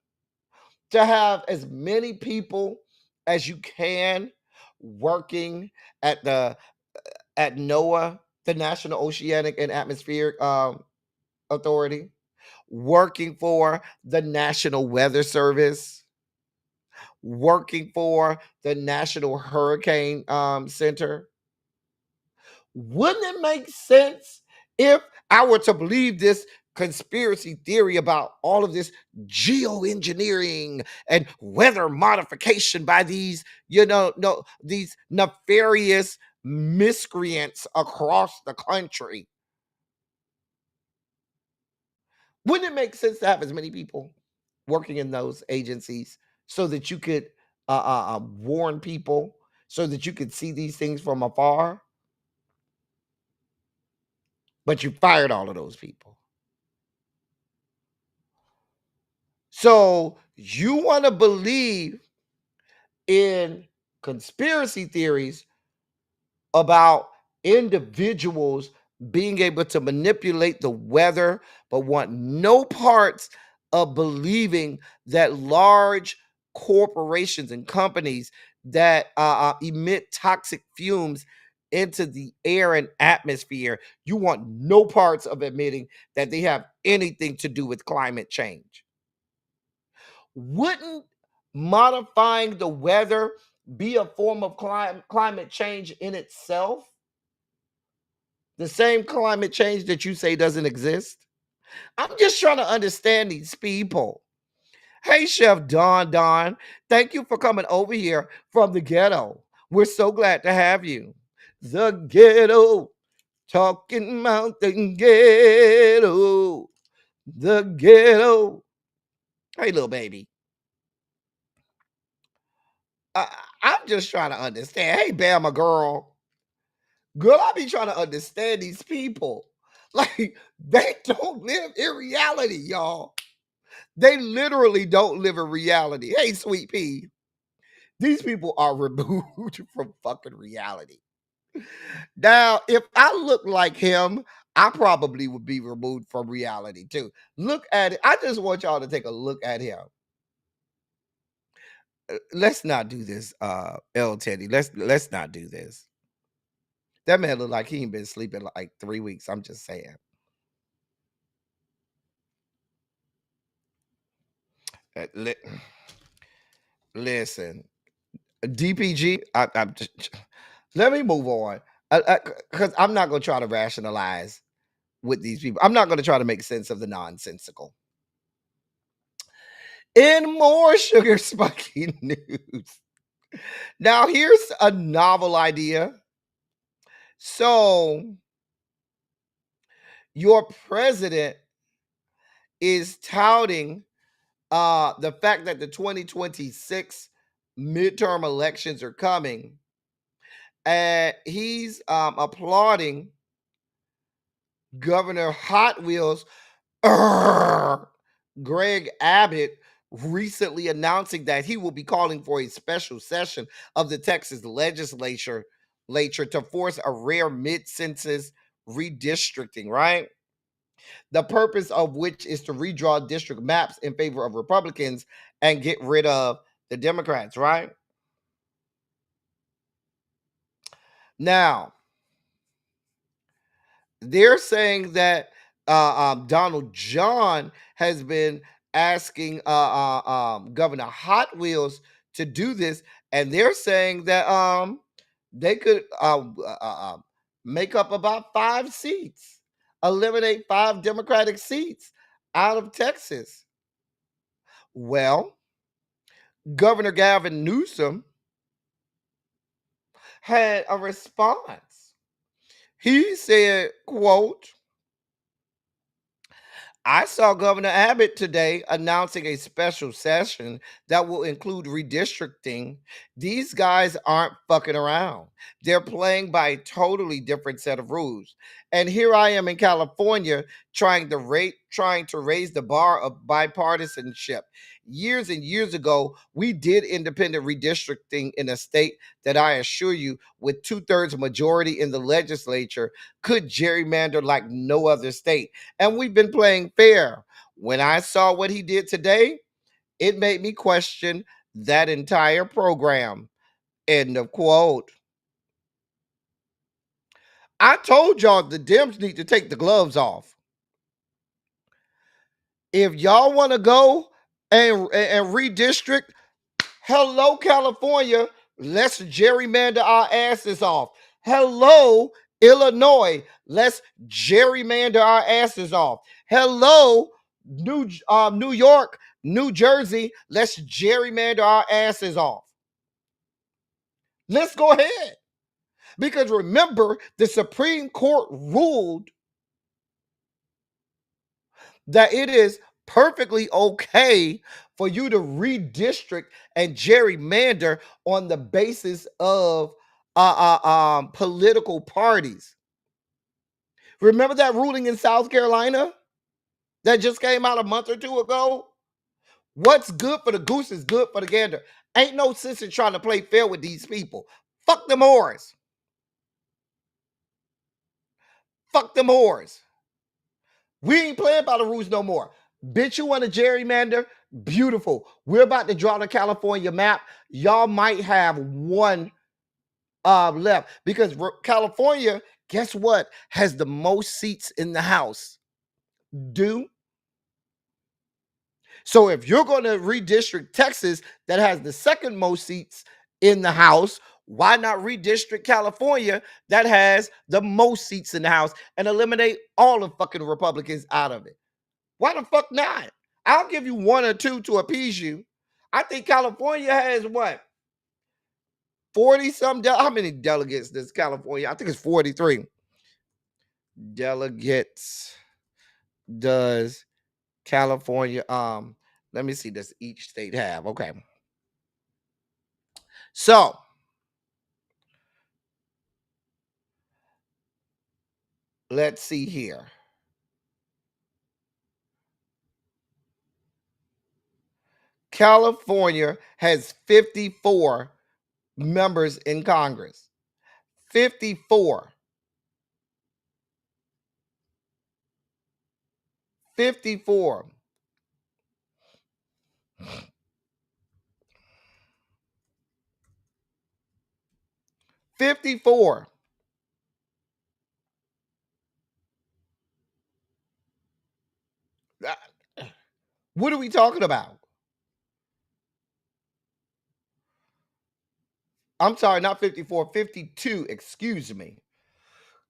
to have as many people as you can working at NOAA, the National Oceanic and Atmospheric Authority, working for the National Weather Service, working for the National Hurricane Center? Wouldn't it make sense if I were to believe this conspiracy theory about all of this geoengineering and weather modification by these, these nefarious miscreants across the country? Wouldn't it make sense to have as many people working in those agencies so that you could warn people, so that you could see these things from afar? But you fired all of those people. So you want to believe in conspiracy theories about individuals being able to manipulate the weather, but want no parts of believing that large corporations and companies that emit toxic fumes into the air and atmosphere, you want no parts of admitting that they have anything to do with climate change. Wouldn't modifying the weather be a form of climate change in itself? The same climate change that you say doesn't exist? I'm just trying to understand these people. Hey, Chef Don, thank you for coming over here from the ghetto. We're so glad to have you. The ghetto, talking mountain ghetto, the ghetto. Hey, little baby. I'm just trying to understand. Hey, Bama girl. Girl, I be trying to understand these people. Like, they don't live in reality, y'all. They literally don't live in reality. Hey, Sweet Pea. These people are removed from fucking reality. Now, if I look like him, I probably would be removed from reality too. Look at it. I just want y'all to take a look at him. Let's not do this, L Teddy. Let's not do this. That man look like he ain't been sleeping like 3 weeks. I'm just saying. Listen, DPG. I'm just, let me move on, because I'm not gonna try to rationalize with these people. I'm not gonna try to make sense of the nonsensical. In more sugar spiky news. Now, here's a novel idea. So, your president is touting the fact that the 2026 midterm elections are coming, and he's applauding Governor Hot Wheels Greg Abbott recently announcing that he will be calling for a special session of the Texas legislature to force a rare mid-census redistricting, right? The purpose of which is to redraw district maps in favor of Republicans and get rid of the Democrats, right? Now, they're saying that Donald John has been asking Governor Hot Wheels to do this, and they're saying that they could make up about 5 seats, eliminate 5 Democratic seats out of Texas. Well, Governor Gavin Newsom had a response. He said, quote, I saw Governor Abbott today announcing a special session that will include redistricting. These guys aren't fucking around. They're playing by a totally different set of rules. And here I am in California trying to raise the bar of bipartisanship. Years and years ago, we did independent redistricting in a state that I assure you, with 2/3 majority in the legislature, could gerrymander like no other state. And we've been playing fair. When I saw what he did today, it made me question that entire program. End of quote. I told y'all the Dems need to take the gloves off. If y'all want to go and redistrict, hello, California, let's gerrymander our asses off. Hello, Illinois, let's gerrymander our asses off. Hello, New York, New Jersey, let's gerrymander our asses off. Let's go ahead. Because remember, the Supreme Court ruled that it is perfectly okay for you to redistrict and gerrymander on the basis of political parties. Remember that ruling in South Carolina that just came out a month or two ago? What's good for the goose is good for the gander. Ain't no sense in trying to play fair with these people. Fuck them whores. Fuck them whores. We ain't playing by the rules no more. Bitch, you want a gerrymander? Beautiful. We're about to draw the California map. Y'all might have one left because California, guess what, has the most seats in the House. So if you're going to redistrict Texas, that has the second most seats in the House, why not redistrict California, that has the most seats in the House, and eliminate all the fucking Republicans out of it? Why the fuck not? I'll give you 1 or 2 to appease you. I think California has what? 40 some. How many delegates does California? I think it's 43 delegates does California. Let me see. Does each state have? Okay. So let's see here. California has 54 members in Congress. 54. 54. What are we talking about? I'm sorry, not 54, 52, excuse me.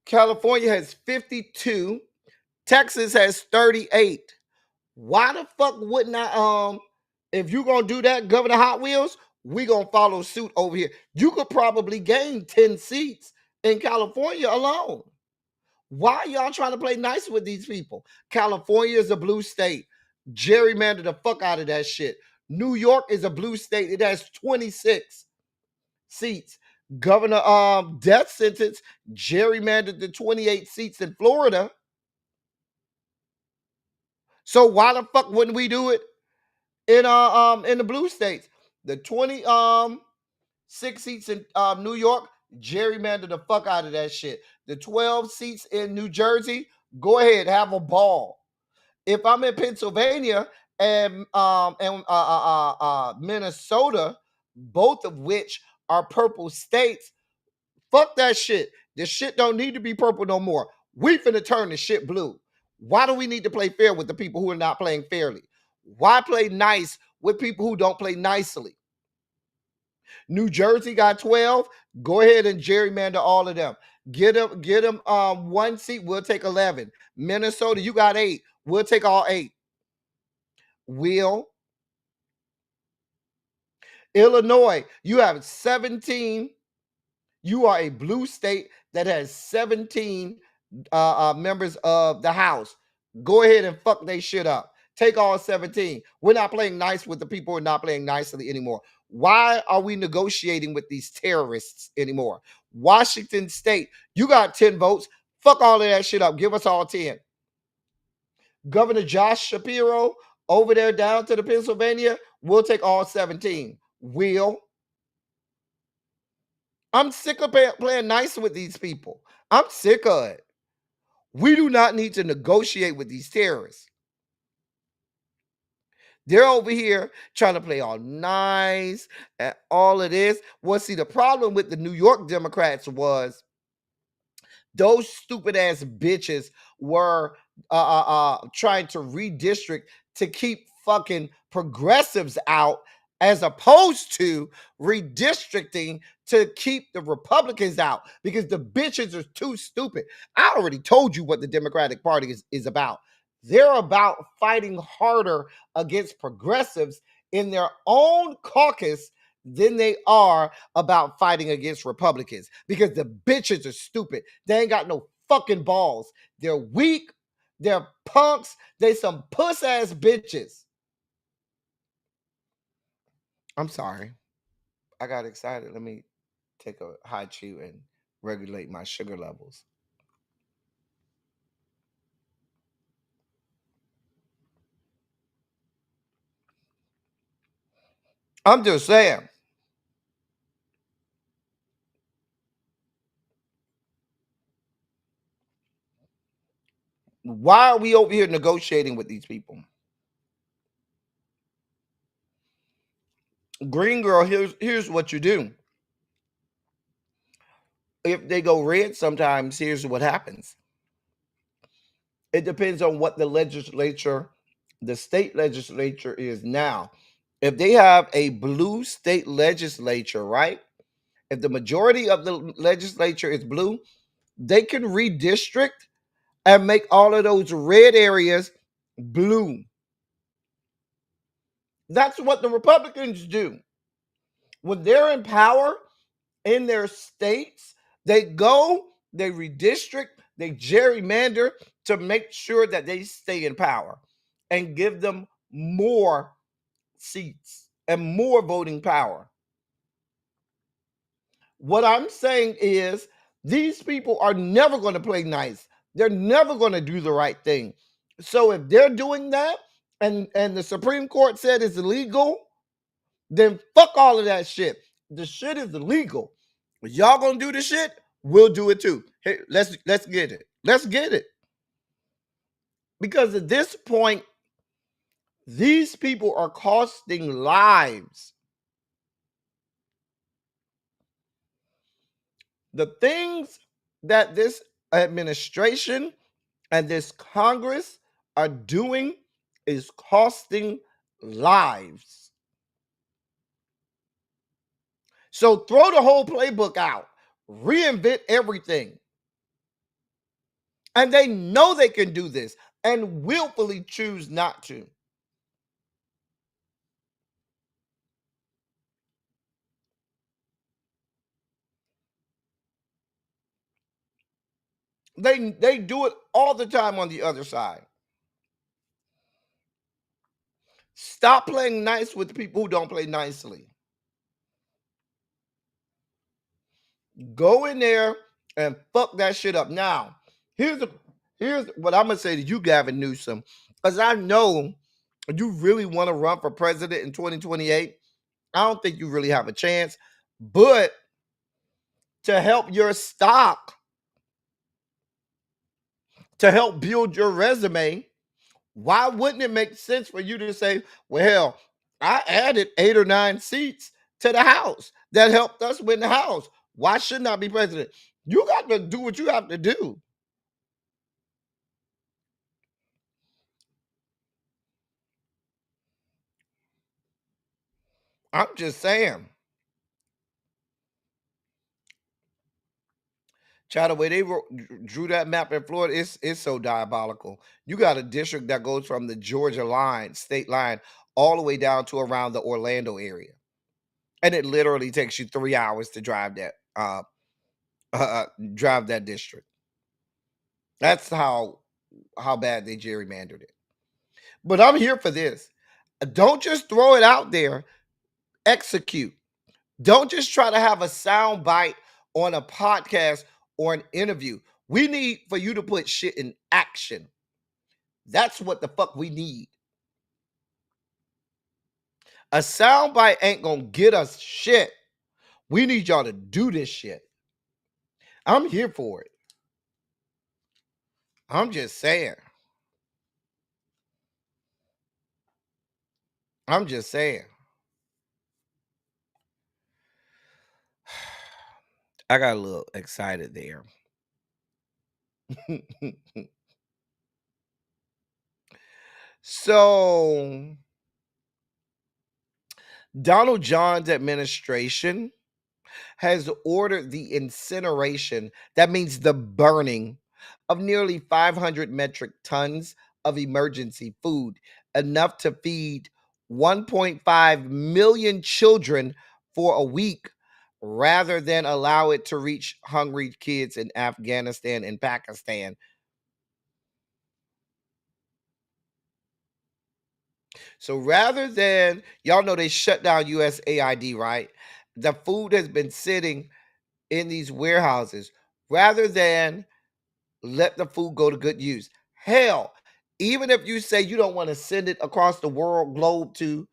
California has 52. Texas has 38. Why the fuck wouldn't I, if you're going to do that, Governor Hot Wheels, we going to follow suit over here. You could probably gain 10 seats in California alone. Why are y'all trying to play nice with these people? California is a blue state. Gerrymander the fuck out of that shit. New York is a blue state. It has 26 seats. Governor death sentence gerrymandered the 28 seats in Florida. So why the fuck wouldn't we do it in the blue states? The 26 seats in New York, gerrymander the fuck out of that shit. The 12 seats in New Jersey, go ahead, have a ball. If I'm in Pennsylvania and Minnesota, both of which are purple states. Fuck that shit. This shit don't need to be purple no more. We finna turn the shit blue. Why do we need to play fair with the people who are not playing fairly? Why play nice with people who don't play nicely? New Jersey got 12. Go ahead and gerrymander all of them. Get them one seat. We'll take 11. Minnesota, you got 8. We'll take all 8. Illinois, you have 17. You are a blue state that has 17 members of the House. Go ahead and fuck they shit up. Take all 17. We're not playing nice with the people who are not playing nicely anymore. Why are we negotiating with these terrorists anymore? Washington State, you got 10 votes. Fuck all of that shit up. Give us all 10. Governor Josh Shapiro over there down to the Pennsylvania, we'll take all 17. I'm sick of playing nice with these people. I'm sick of it. We do not need to negotiate with these terrorists. They're over here trying to play all nice and all of this. Well, see, the problem with the New York Democrats was those stupid ass bitches were trying to redistrict to keep fucking progressives out, as opposed to redistricting to keep the Republicans out, because the bitches are too stupid. I already told you what the Democratic Party is about. They're about fighting harder against progressives in their own caucus than they are about fighting against Republicans, because the bitches are stupid. They ain't got no fucking balls. They're weak. They're punks. They some puss ass bitches. I'm sorry. I got excited. Let me take a high chew and regulate my sugar levels. I'm just saying. Why are we over here negotiating with these people? Green girl, here's what you do. If they go red sometimes, here's what happens. It depends on what the legislature, the state legislature is now. If they have a blue state legislature, right? If the majority of the legislature is blue, they can redistrict and make all of those red areas blue. That's what the Republicans do. When they're in power in their states, they redistrict, they gerrymander to make sure that they stay in power and give them more seats and more voting power. What I'm saying is, these people are never going to play nice. They're never going to do the right thing. So if they're doing that and the Supreme Court said it's illegal, then fuck all of that shit. The shit is illegal. Y'all gonna do the shit? We'll do it too. Hey, let's get it. Let's get it. Because at this point, these people are costing lives. The things that this administration and this Congress are doing is costing lives. So throw the whole playbook out, reinvent everything. And they know they can do this and willfully choose not to. They do it all the time on the other side. Stop playing nice with the people who don't play nicely. Go in there and fuck that shit up. Now, here's what I'm gonna say to you, Gavin Newsom, because I know you really want to run for president in 2028. I don't think you really have a chance, but to help your stock, to help build your resume, Why wouldn't it make sense for you to say, well, hell, I added 8 or 9 seats to the House that helped us win the House. Why shouldn't I be president? You got to do what you have to do. I'm just saying. Child, the way they drew that map in Florida, it's so diabolical. You got a district that goes from the Georgia line, state line, all the way down to around the Orlando area. And it literally takes you 3 hours to drive that drive that district. That's how bad they gerrymandered it. But I'm here for this. Don't just throw it out there. Execute. Don't just try to have a sound bite on a podcast or an interview. We need for you to put shit in action. That's what the fuck we need. A sound bite ain't gonna get us shit. We need y'all to do this shit. I'm here for it. I'm just saying. I'm just saying. I got a little excited there. So, Donald John's administration has ordered the incineration, that means the burning, of nearly 500 metric tons of emergency food, enough to feed 1.5 million children for a week, rather than allow it to reach hungry kids in Afghanistan and Pakistan. So rather than, y'all know they shut down USAID, right? The food has been sitting in these warehouses. Rather than let the food go to good use. Hell, even if you say you don't want to send it across the world globe to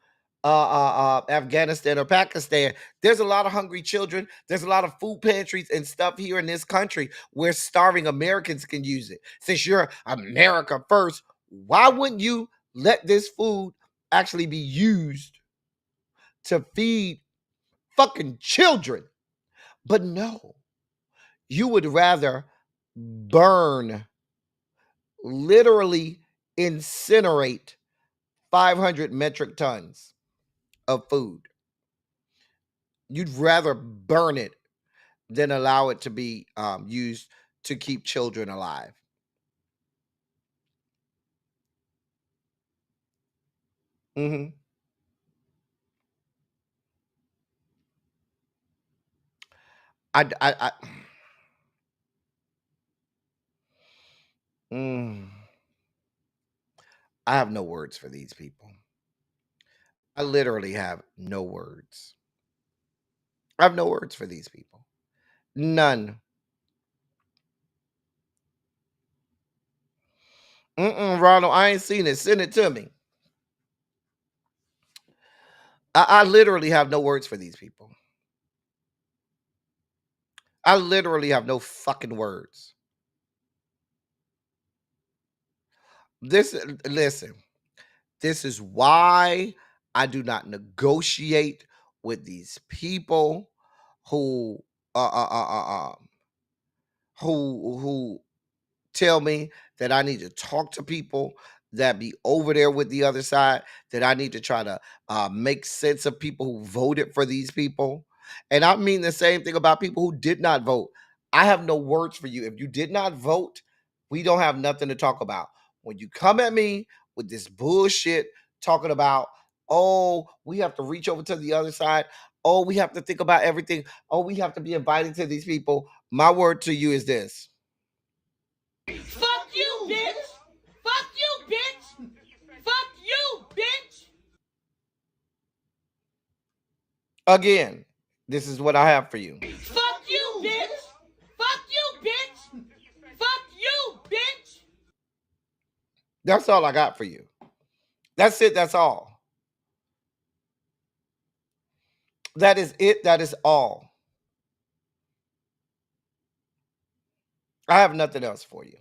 Afghanistan or Pakistan, there's a lot of hungry children. There's a lot of food pantries and stuff here in this country where starving Americans can use it. Since you're America first, why wouldn't you let this food actually be used to feed fucking children? But no, you would rather burn, literally incinerate 500 metric tons of food. You'd rather burn it than allow it to be used to keep children alive. Hmm. I mm, I have no words for these people. I literally have no words. I have no words for these people. None. Ronald, I ain't seen it. Send it to me. I literally have no words for these people. I literally have no fucking words. Listen, this is why I do not negotiate with these people who uh, uh, uh, uh, um, who tell me that I need to talk to people that be over there with the other side, that I need to try to make sense of people who voted for these people. And I mean the same thing about people who did not vote. I have no words for you. If you did not vote, we don't have nothing to talk about. When you come at me with this bullshit talking about, oh, we have to reach over to the other side. Oh, we have to think about everything. Oh, we have to be inviting to these people. My word to you is this. Fuck you, bitch! Fuck you, bitch! Fuck you, bitch! Again, this is what I have for you. Fuck you, bitch! Fuck you, bitch! Fuck you, bitch! That's all I got for you. That's it. That's all. That is it. That is all. I have nothing else for you.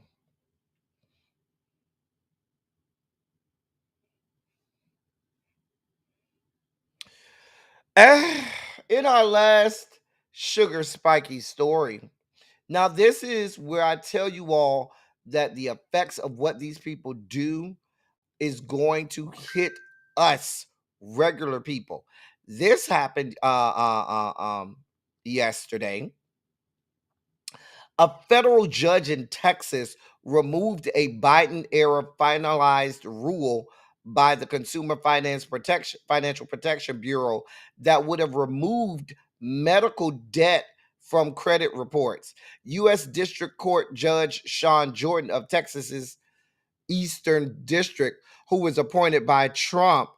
In our last sugar spiky story, now this is where I tell you all that the effects of what these people do is going to hit us regular people. This happened yesterday. A federal judge in Texas removed a Biden era finalized rule by the Financial Protection Bureau that would have removed medical debt from credit reports. U.S. District Court Judge Sean Jordan of Texas's Eastern District, who was appointed by Trump,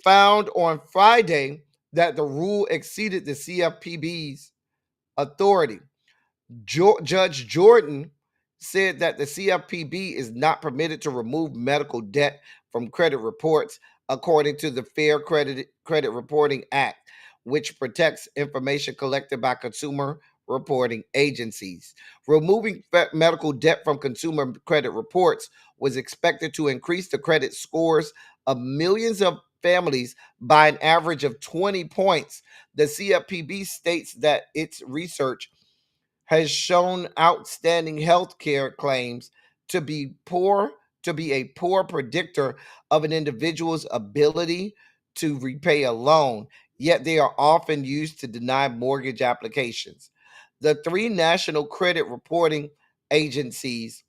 found on Friday that the rule exceeded the CFPB's authority. Judge Jordan said that the CFPB is not permitted to remove medical debt from credit reports according to the Credit Reporting Act, which protects information collected by consumer reporting agencies. Removing medical debt from consumer credit reports was expected to increase the credit scores of millions of families by an average of 20 points. The CFPB states that its research has shown outstanding health care claims to be a poor predictor of an individual's ability to repay a loan, yet they are often used to deny mortgage applications. The three national credit reporting agencies,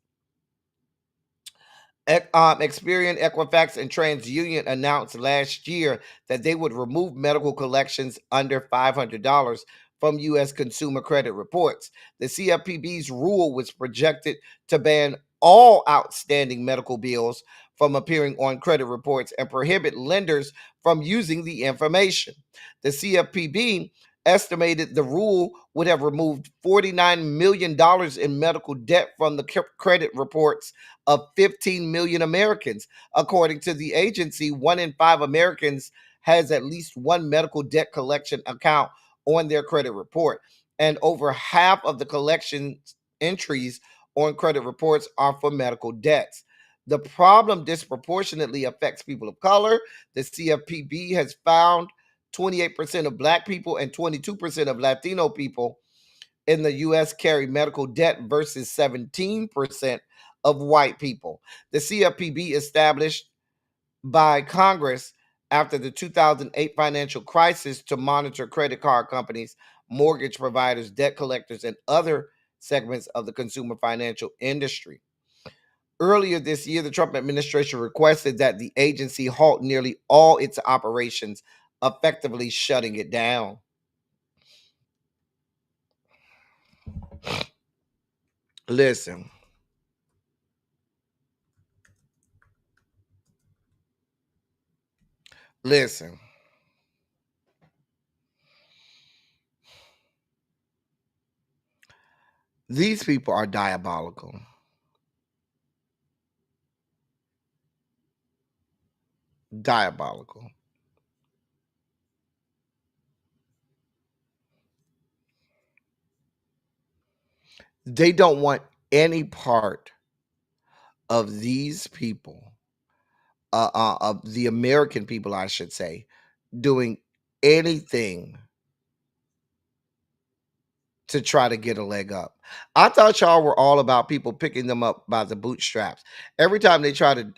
Experian, Equifax, and TransUnion, announced last year that they would remove medical collections under $500 from U.S. consumer credit reports. The CFPB's rule was projected to ban all outstanding medical bills from appearing on credit reports and prohibit lenders from using the information. The CFPB estimated the rule would have removed $49 million in medical debt from the credit reports of 15 million Americans. According to the agency, 1 in 5 Americans has at least one medical debt collection account on their credit report, and over half of the collection entries on credit reports are for medical debts. The problem disproportionately affects people of color. The CFPB has found 28% of Black people and 22% of Latino people in the U.S. carry medical debt versus 17% of white people. The CFPB, established by Congress after the 2008 financial crisis to monitor credit card companies, mortgage providers, debt collectors, and other segments of the consumer financial industry. Earlier this year, the Trump administration requested that the agency halt nearly all its operations, effectively shutting it down. Listen. Listen. These people are diabolical. Diabolical. They don't want any part of these people, of the American people, I should say, doing anything to try to get a leg up. I thought y'all were all about people picking them up by the bootstraps. Every time they try to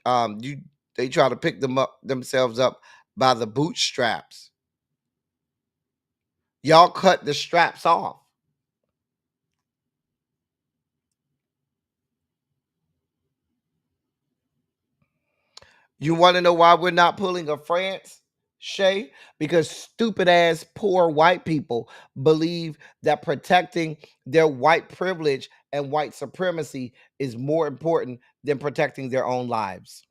they try to pick them up themselves up by the bootstraps. Y'all cut the straps off. You want to know why we're not pulling a France, Shay? Because stupid ass poor white people believe that protecting their white privilege and white supremacy is more important than protecting their own lives.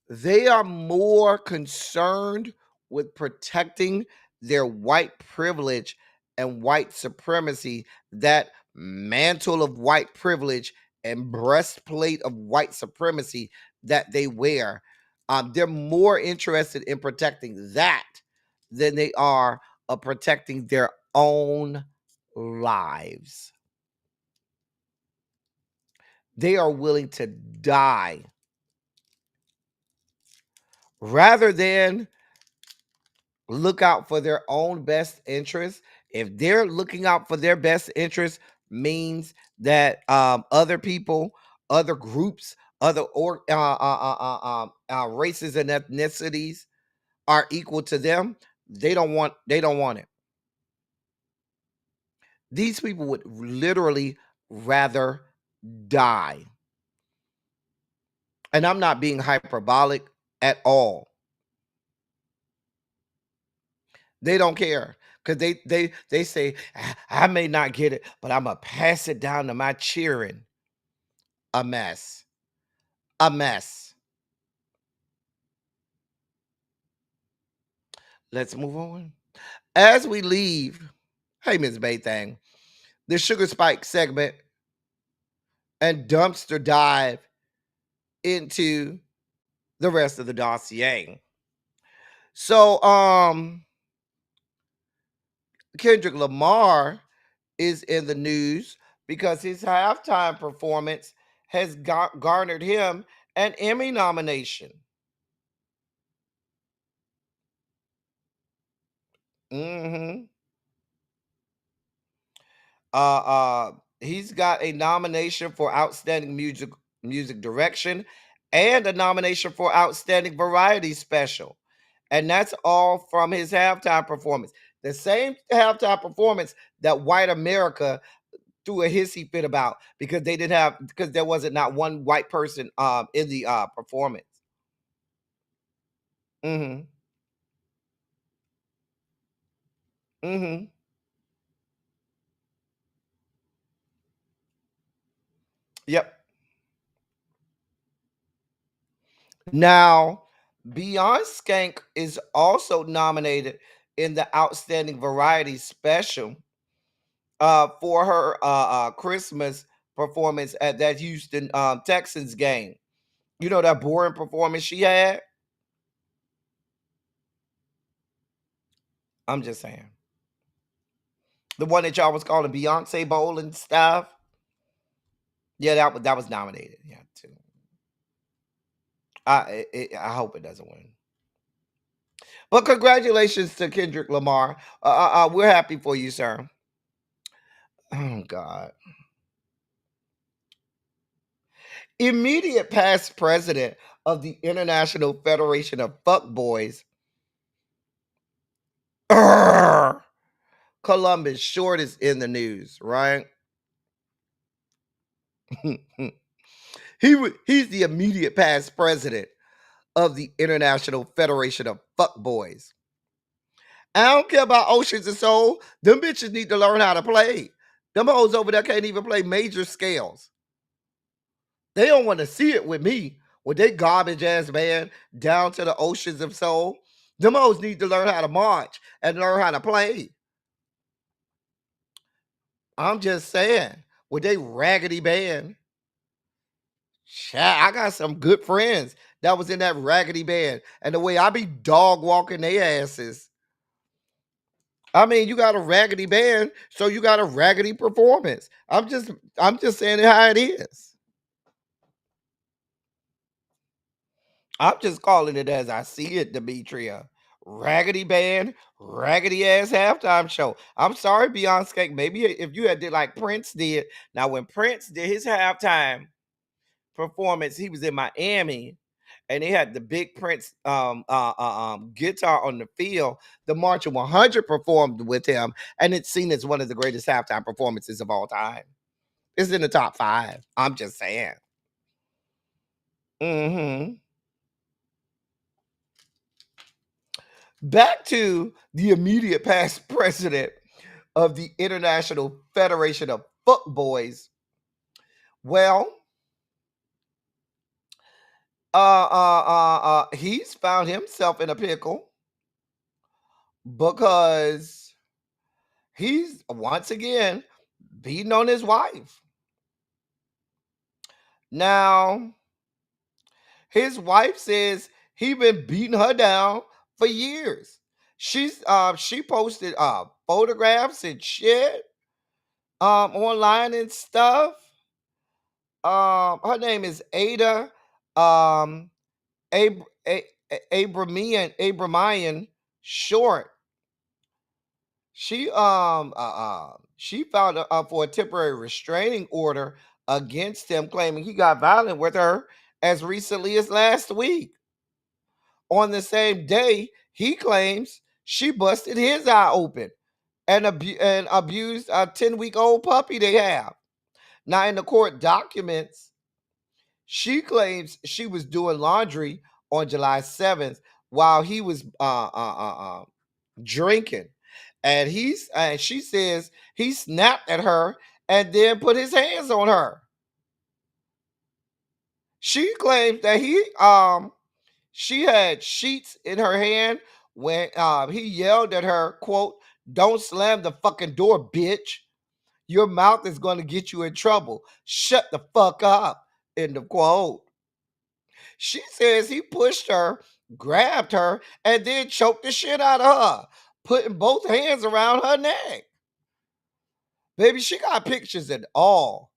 They are more concerned with protecting their white privilege and white supremacy, that mantle of white privilege and breastplate of white supremacy that they wear. They're more interested in protecting that than they are of protecting their own lives. They are willing to die rather than look out for their own best interest. If they're looking out for their best interest, means that other people, other groups, other races and ethnicities are equal to them. They don't want it. These people would literally rather die. And I'm not being hyperbolic at all. They don't care because they say, I may not get it, but I'm gonna pass it down to my cheering." A mess. A mess. Let's move on. As we leave, hey Ms. Baythang, the Sugar Spike segment and dumpster dive into the rest of the dossier. So Kendrick Lamar is in the news because his halftime performance has garnered him an Emmy nomination. hmm He's got a nomination for outstanding music direction and a nomination for outstanding variety special. And that's all from his halftime performance. The same halftime performance that white America threw a hissy fit about because there wasn't not one white person in the performance. hmm hmm Yep. Now, Beyond Skank is also nominated in the Outstanding Variety Special for her Christmas performance at that Houston Texans game. You know that boring performance she had? I'm just saying. The one that y'all was calling Beyonce Bowl and stuff. Yeah, that was nominated. Yeah, too. I hope it doesn't win. But congratulations to Kendrick Lamar. We're happy for you, sir. Oh God. Immediate past president of the International Federation of Fuckboys, Columbus Short, is in the news, right? He's the immediate past president of the International Federation of Fuckboys. I don't care about Oceans and Soul. Them bitches need to learn how to play. Them hoes over there can't even play major scales. They don't want to see it with me with they garbage ass band down to the Oceans of Soul. Them hoes need to learn how to march and learn how to play. I'm just saying, with they raggedy band. I got some good friends that was in that raggedy band. And the way I be dog walking their asses. I mean, you got a raggedy band, so you got a raggedy performance. I'm just saying it how it is. I'm just calling it as I see it, Demetria. Raggedy band, raggedy ass halftime show. I'm sorry, Beyonce. Maybe if you had did like Prince did. Now, when Prince did his halftime performance, he was in Miami, and they had the big Prince guitar on the field. The Marching 100 performed with him, and it's seen as one of the greatest halftime performances of all time. It's in the top 5. I'm just saying. hmm Back to the immediate past president of the International Federation of Fuckboys. Well, he's found himself in a pickle because he's once again beating on his wife. Now, his wife says he been beating her down for years. She posted photographs and shit online and stuff. Her name is Ada um Abramian Short. She filed for a temporary restraining order against him, claiming he got violent with her as recently as last week. On the same day, he claims she busted his eye open and abused a 10-week-old puppy they have. Now, in the court documents, she claims she was doing laundry on July 7th while he was drinking. And she says he snapped at her and then put his hands on her. She claims that she had sheets in her hand when he yelled at her, quote, "Don't slam the fucking door, bitch. Your mouth is going to get you in trouble. Shut the fuck up." End of quote. She says he pushed her, grabbed her, and then choked the shit out of her, putting both hands around her neck. Baby, she got pictures and all.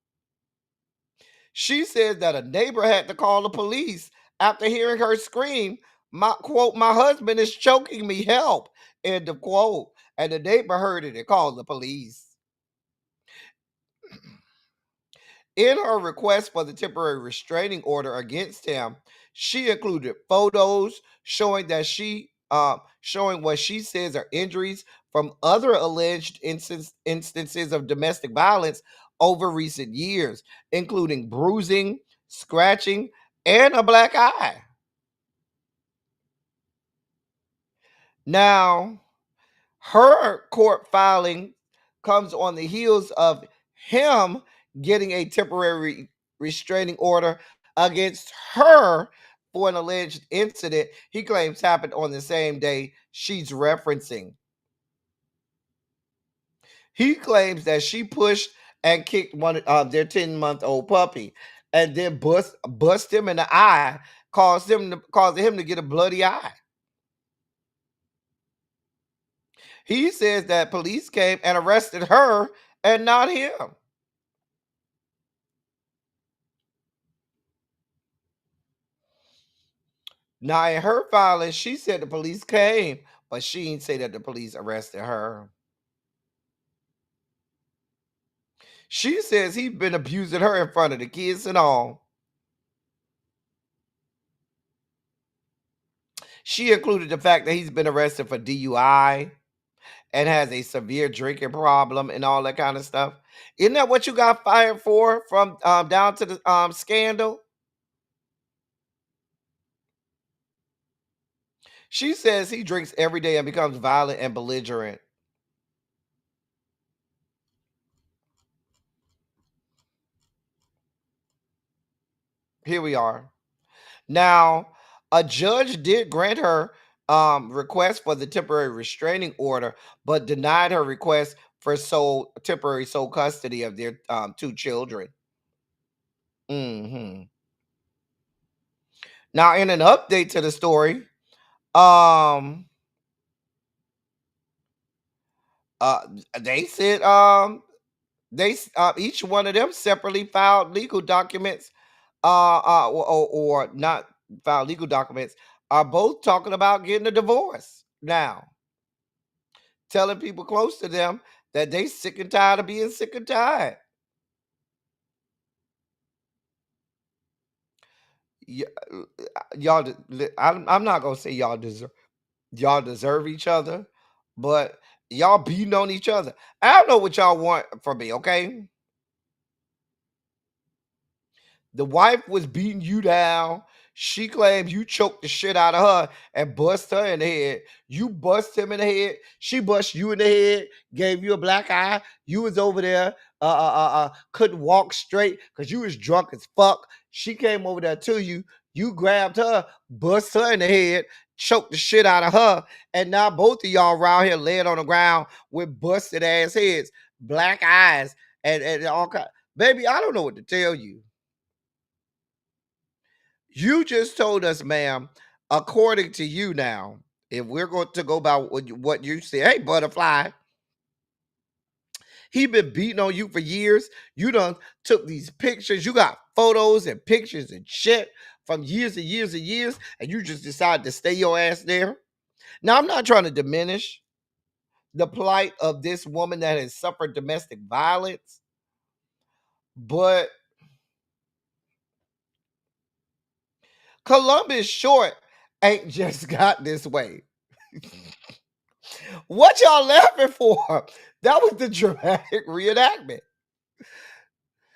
She says that a neighbor had to call the police after hearing her scream, "My quote, my husband is choking me, help." End of quote. And the neighbor heard it and called the police. In her request for the temporary restraining order against him, she included photos showing showing what she says are injuries from other alleged instances of domestic violence over recent years, including bruising, scratching, and a black eye. Now, her court filing comes on the heels of him getting a temporary restraining order against her for an alleged incident he claims happened on the same day she's referencing. He claims that she pushed and kicked one of their 10-month-old puppy and then bust him in the eye, causing him to get a bloody eye. He says that police came and arrested her and not him. Now, in her filing, she said the police came, but she didn't say that the police arrested her. She says he's been abusing her in front of the kids and all. She included the fact that he's been arrested for DUI and has a severe drinking problem and all that kind of stuff. Isn't that what you got fired for from down to the scandal? She says he drinks every day and becomes violent and belligerent. Here we are. Now, a judge did grant her request for the temporary restraining order, but denied her request for temporary sole custody of their two children. Hmm. Now, in an update to the story, um, uh, they said each one of them separately filed legal documents, or not filed legal documents, are both talking about getting a divorce now, telling people close to them that they sick and tired of being sick and tired. Y- Y'all, I'm not gonna say y'all deserve each other, but y'all beating on each other. I don't know what y'all want from me, okay? The wife was beating you down. She claims you choked the shit out of her and bust her in the head. You bust him in the head. She bust you in the head, gave you a black eye. You was over there, couldn't walk straight because you was drunk as fuck. She came over there to you. You grabbed her, bust her in the head, choked the shit out of her, and now both of y'all around here laying on the ground with busted ass heads, black eyes, and all kind. Baby, I don't know what to tell you. You just told us, ma'am, according to you now, if we're going to go by what you say, hey, butterfly, He been beating on you for years. You done took these pictures. You got photos and pictures and shit from years and years and years, and you just decided to stay your ass there. Now, I'm not trying to diminish the plight of this woman that has suffered domestic violence, but Columbus Short ain't just got this way. What y'all laughing for? That was the dramatic reenactment.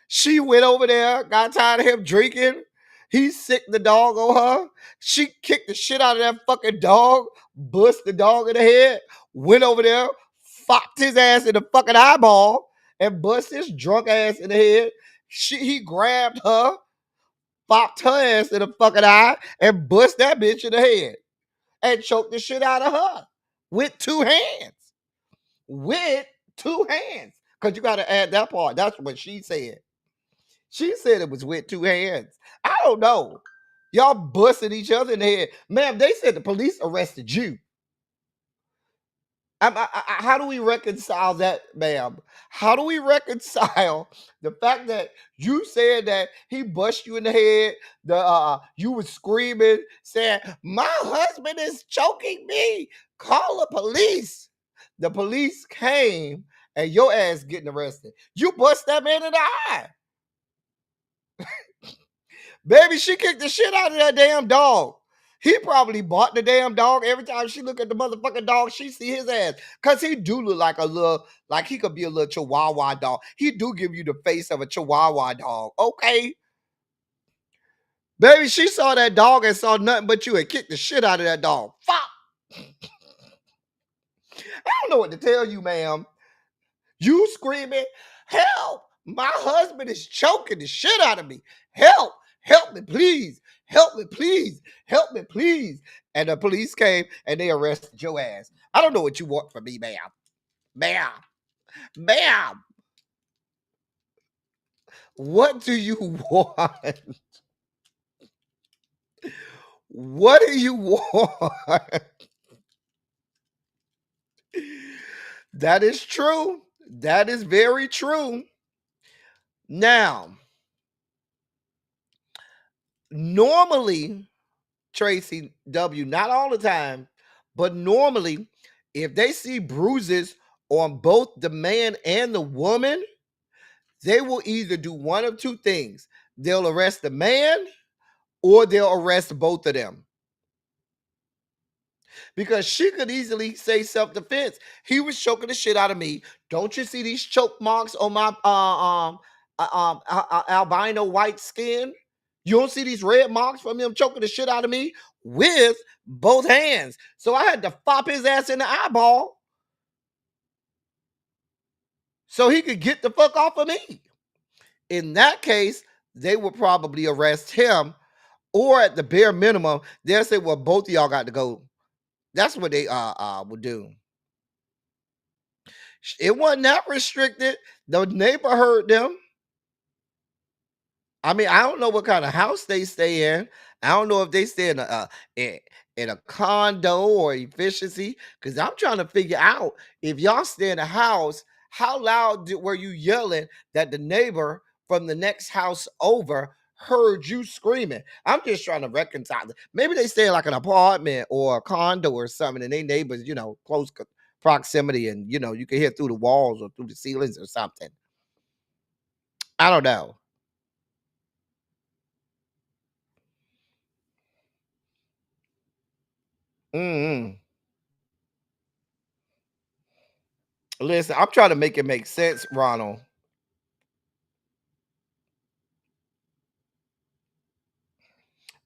She went over there, got tired of him drinking. He sicked the dog on her. She kicked the shit out of that fucking dog, bust the dog in the head, went over there, fopped his ass in the fucking eyeball, and bust his drunk ass in the head. He grabbed her, fopped her ass in the fucking eye, and bust that bitch in the head. And choked the shit out of her with two hands. With two hands. Because you got to add that part. That's what she said. She said it was with two hands. I don't know. Y'all busting each other in the head. Ma'am, they said the police arrested you. How do we reconcile that, ma'am? How do we reconcile the fact that you said that he bust you in the head? You were screaming, saying, "My husband is choking me. Call the police." The police came, and your ass getting arrested. You bust that man in the eye. Baby, she kicked the shit out of that damn dog. He probably bought the damn dog. Every time she look at the motherfucking dog, she see his ass. Cause he do look like like he could be a little chihuahua dog. He do give you the face of a chihuahua dog. Okay. Baby, she saw that dog and saw nothing but you and kicked the shit out of that dog. Fuck. I don't know what to tell you, ma'am. You screaming, "Help! My husband is choking the shit out of me. Help! Help me, please! Help me, please! Help me, please!" And the police came and they arrested your ass. I don't know what you want from me, ma'am. Ma'am. Ma'am. What do you want? What do you want? That is true. That is very true. Now, normally, Tracy W, not all the time, but normally, if they see bruises on both the man and the woman, they will either do one of two things. They'll arrest the man or they'll arrest both of them. Because she could easily say self-defense. He was choking the shit out of me. Don't you see these choke marks on my albino white skin? You don't see these red marks from him choking the shit out of me with both hands. So I had to fop his ass in the eyeball so he could get the fuck off of me. In that case, they would probably arrest him, or at the bare minimum, they'll say, "Well, both of y'all got to go." That's what they would do. It wasn't that restricted. The neighbor heard them. I mean, I don't know what kind of house they stay in. I don't know if they stay in a condo or efficiency. Because I'm trying to figure out, if y'all stay in a house, how loud were you yelling that the neighbor from the next house over heard you screaming? I'm just trying to reconcile it. Maybe they stay in like an apartment or a condo or something, and they neighbors, close proximity, and you can hear through the walls or through the ceilings or something. I don't know. Mm-hmm. Listen, I'm trying to make it make sense, Ronald.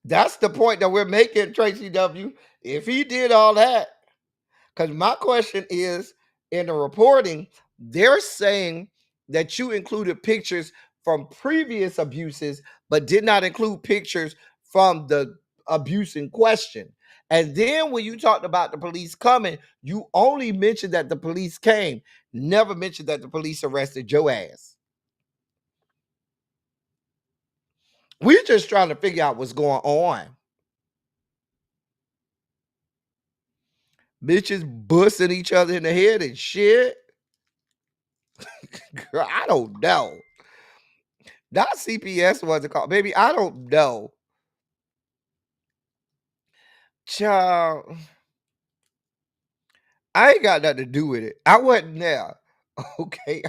That's the point that we're making, Tracy W. If he did all that, because my question is, in the reporting, they're saying that you included pictures from previous abuses, but did not include pictures from the abuse in question. And then when you talked about the police coming, you only mentioned that the police came, never mentioned that the police arrested your ass. We're just trying to figure out what's going on. Bitches busting each other in the head and shit. Girl, I don't know. Not CPS wasn't called. Baby, I don't know. Child, I ain't got nothing to do with it. I wasn't there. Okay,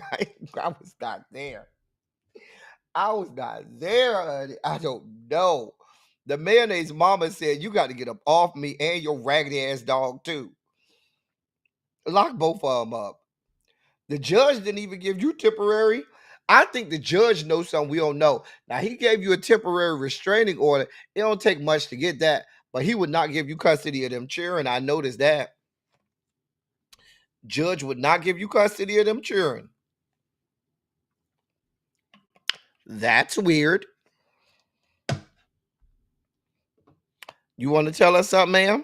I was not there. I was not there, honey. I don't know. The mayonnaise mama said, you got to get up off me and your raggedy ass dog, too. Lock both of them up. The judge didn't even give you temporary. I think the judge knows something we don't know. Now, he gave you a temporary restraining order. It don't take much to get that, but he would not give you custody of them children. I noticed that. Judge would not give you custody of them children. That's weird. You want to tell us something, ma'am?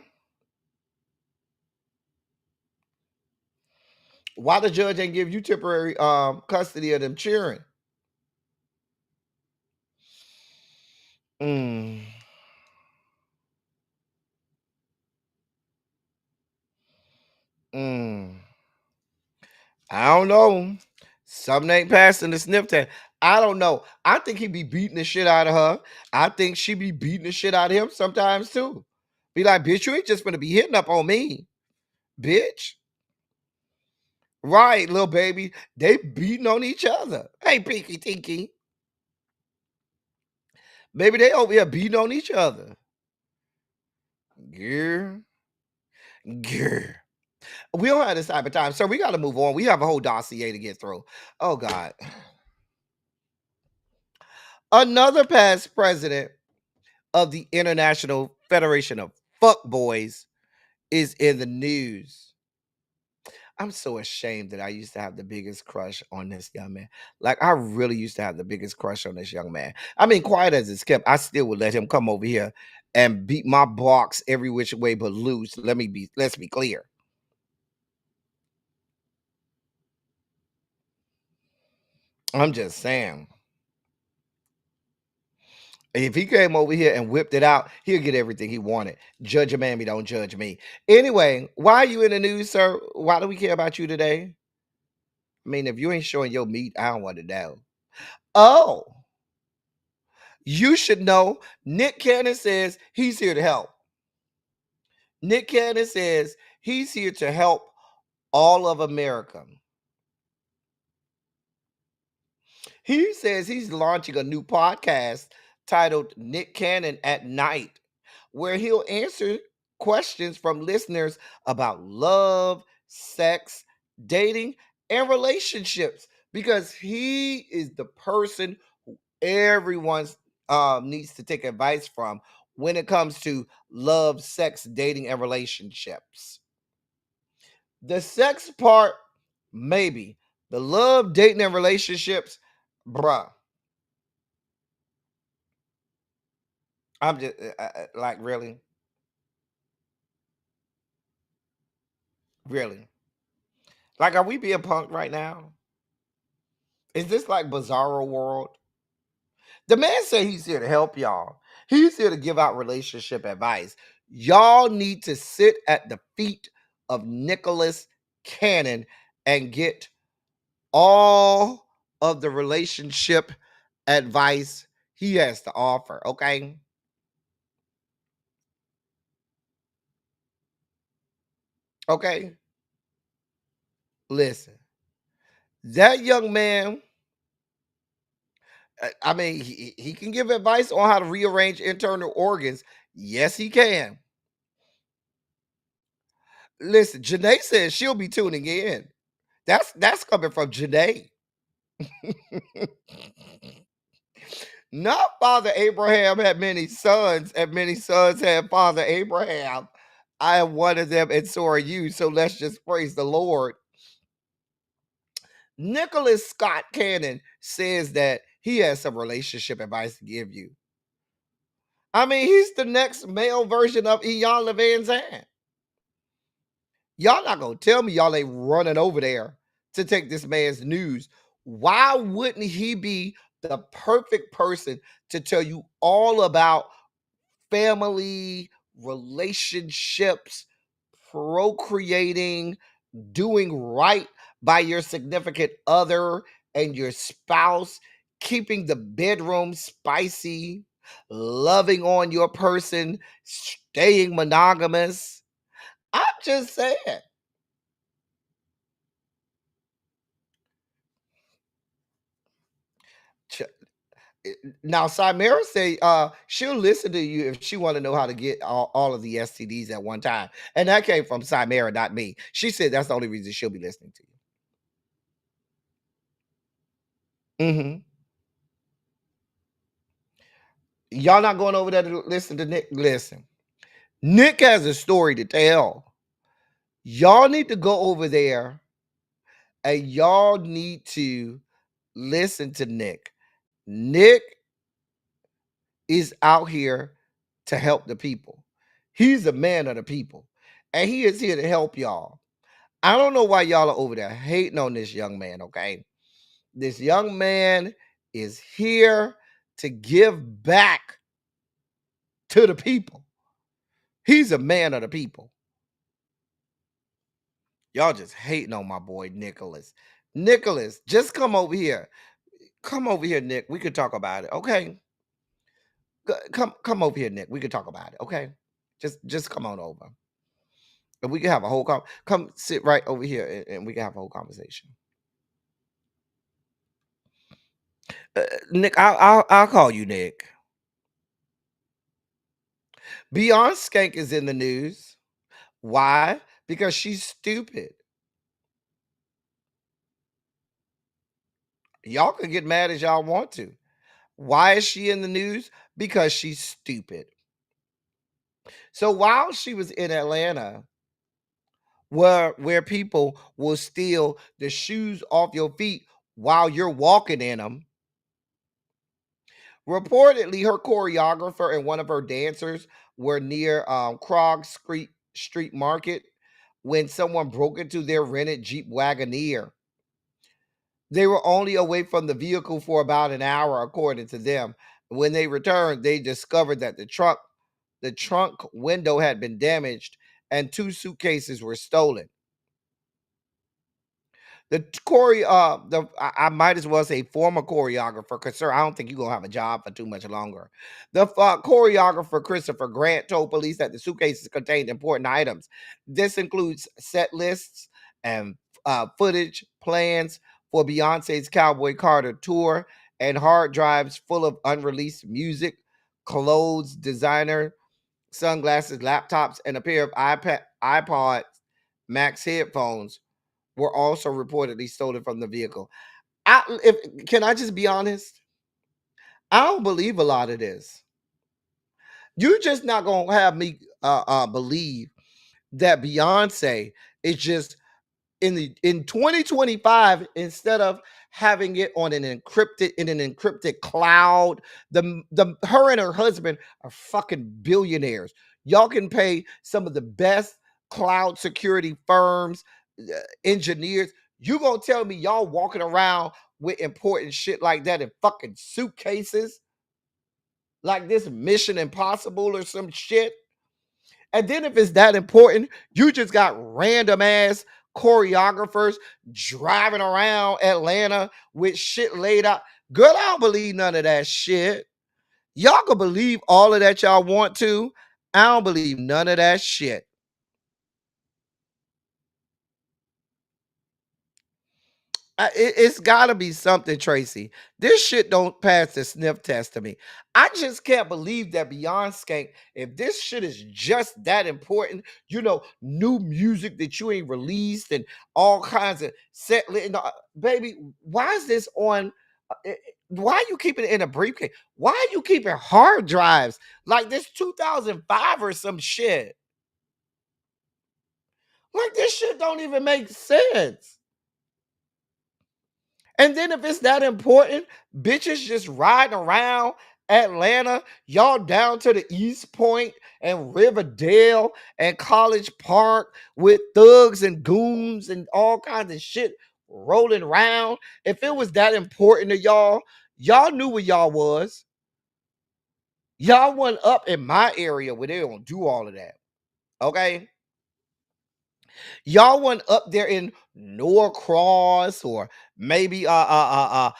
Why the judge ain't give you temporary custody of them children? Mm. Mm. I don't know. Something ain't passing the sniff test. I don't know. I think he be beating the shit out of her. I think she be beating the shit out of him sometimes too. Be like, bitch, you ain't just gonna be hitting up on me, bitch. Right, little baby. They beating on each other. Hey, Pinky Tinky. Maybe they over here beating on each other. Girl. Girl. We don't have this type of time, so we got to move on. We have a whole dossier to get through. Oh, God. Another past president of the International Federation of Fuckboys is in the news. I'm so ashamed that I used to have the biggest crush on this young man. Like, I really used to have the biggest crush on this young man. I mean, quiet as it's kept, I still would let him come over here and beat my box every which way but loose. Let's be clear. I'm just saying. If he came over here and whipped it out, he'll get everything he wanted. Judge a mammy, don't judge me. Anyway, why are you in the news, sir? Why do we care about you today? I mean, if you ain't showing your meat, I don't want to know. Oh, you should know. Nick Cannon says he's here to help. Nick Cannon says he's here to help all of America. He says he's launching a new podcast titled Nick Cannon at Night, where he'll answer questions from listeners about love, sex, dating, and relationships because he is the person who everyone needs to take advice from when it comes to love, sex, dating, and relationships. The sex part, maybe. The love, dating, and relationships, bruh. I'm just like, really? Really? Like, are we being punked right now? Is this like Bizarro World? The man said he's here to help y'all. He's here to give out relationship advice. Y'all need to sit at the feet of Nicholas Cannon and get all of the relationship advice he has to offer, okay? Okay? Listen, that young man, I mean, he can give advice on how to rearrange internal organs. Yes, he can. Listen, Janae says she'll be tuning in. That's coming from Janae. Not Father Abraham had many sons, and many sons had Father Abraham. I am one of them, and so are you. So let's just praise the Lord. Nicholas Scott Cannon says that he has some relationship advice to give you. I mean, he's the next male version of Ian Van Zandt. Y'all not gonna tell me y'all ain't running over there to take this man's news. Why wouldn't he be the perfect person to tell you all about family, relationships, procreating, doing right by your significant other and your spouse, keeping the bedroom spicy, loving on your person, staying monogamous. I'm just saying. Ch- Now, Samira say she'll listen to you if she want to know how to get all of the STDs at one time. And that came from Samira, not me. She said that's the only reason she'll be listening to you. Y'all not going over there to listen to Nick? Listen. Nick has a story to tell. Y'all need to go over there and y'all need to listen to Nick. Nick is out here to help the people. He's a man of the people, and he is here to help y'all. I don't know why y'all are over there hating on this young man, okay? This young man is here to give back to the people. He's a man of the people. Y'all just hating on my boy Nicholas. Nicholas, just come over here. Come over here, Nick. We could talk about it, okay? Come over here, Nick. We could talk about it, okay? Just come on over. And we can have a whole come sit right over here and we can have a whole conversation. Nick, I'll call you Nick. Beyonce Skank is in the news. Why? Because she's stupid. Y'all can get mad as y'all want to. Why is she in the news? Because she's stupid. So while she was in Atlanta, where people will steal the shoes off your feet while you're walking in them, reportedly her choreographer and one of her dancers were near Krog Street Market when someone broke into their rented Jeep Wagoneer. They were only away from the vehicle for about an hour, according to them. When they returned, they discovered that the trunk window had been damaged and 2 suitcases were stolen. The I might as well say former choreographer, because sir, I don't think you're gonna have a job for too much longer. The choreographer Christopher Grant told police that the suitcases contained important items. This includes set lists and footage plans for Beyonce's Cowboy Carter tour and hard drives full of unreleased music, clothes, designer sunglasses, laptops, and a pair of iPod Max headphones were also reportedly stolen from the vehicle. Can I just be honest? I don't believe a lot of this. You're just not gonna have me believe that Beyonce is just in 2025, instead of having it on an encrypted cloud. The her and her husband are fucking billionaires. Y'all can pay some of the best cloud security firms, engineers. You gonna tell me y'all walking around with important shit like that in fucking suitcases, like this Mission Impossible or some shit? And then if it's that important, you just got random ass choreographers driving around Atlanta with shit laid out. Girl, I don't believe none of that shit. Y'all can believe all of that y'all want to. I don't believe none of that shit. It's got to be something, Tracy. This shit don't pass the sniff test to me. I just can't believe that Beyonce, if this shit is just that important, new music that you ain't released and all kinds of baby, why is this on? Why are you keeping it in a briefcase? Why are you keeping hard drives like this 2005 or some shit? Like this shit don't even make sense. And then if it's that important, bitches just riding around Atlanta, y'all down to the East Point and Riverdale and College Park with thugs and goons and all kinds of shit rolling around. If it was that important to y'all, y'all knew where y'all was. Y'all wasn't up in my area where they don't do all of that. Okay? Y'all went up there in Norcross or maybe Alpharetta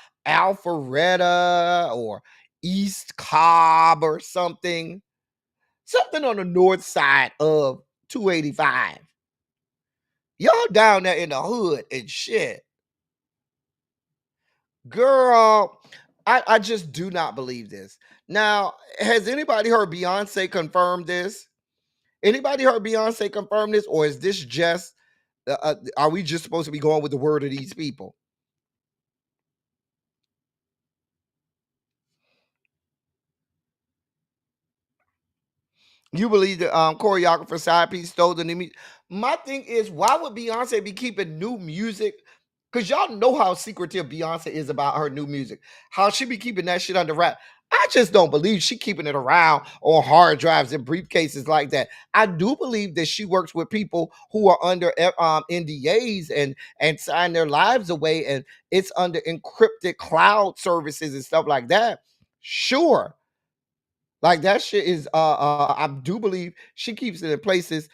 or East Cobb or something. Something on the north side of 285. Y'all down there in the hood and shit. Girl, I just do not believe this. Now, has anybody heard Beyonce confirm this? Anybody heard Beyonce confirm this? Or is this just, are we just supposed to be going with the word of these people? You believe the choreographer side piece stole the new music? My thing is, why would Beyonce be keeping new music? Because y'all know how secretive Beyonce is about her new music. How she be keeping that shit under wrap. I just don't believe she keeping it around on hard drives and briefcases like that. I do believe that she works with people who are under NDAs and sign their lives away, and it's under encrypted cloud services and stuff like that. Sure, like that shit is I do believe she keeps it in places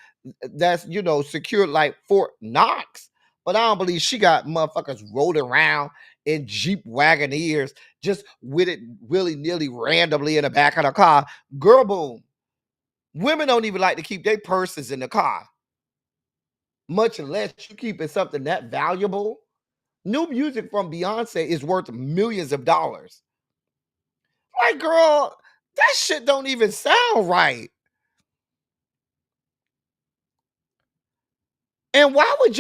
that's secure like Fort Knox. But I don't believe she got motherfuckers rolling around in Jeep Wagoneers just with it willy-nilly randomly in the back of the car. Girl, boom. Women don't even like to keep their purses in the car, much less you keeping something that valuable. New music from Beyonce is worth millions of dollars. Like, girl, that shit don't even sound right. And why would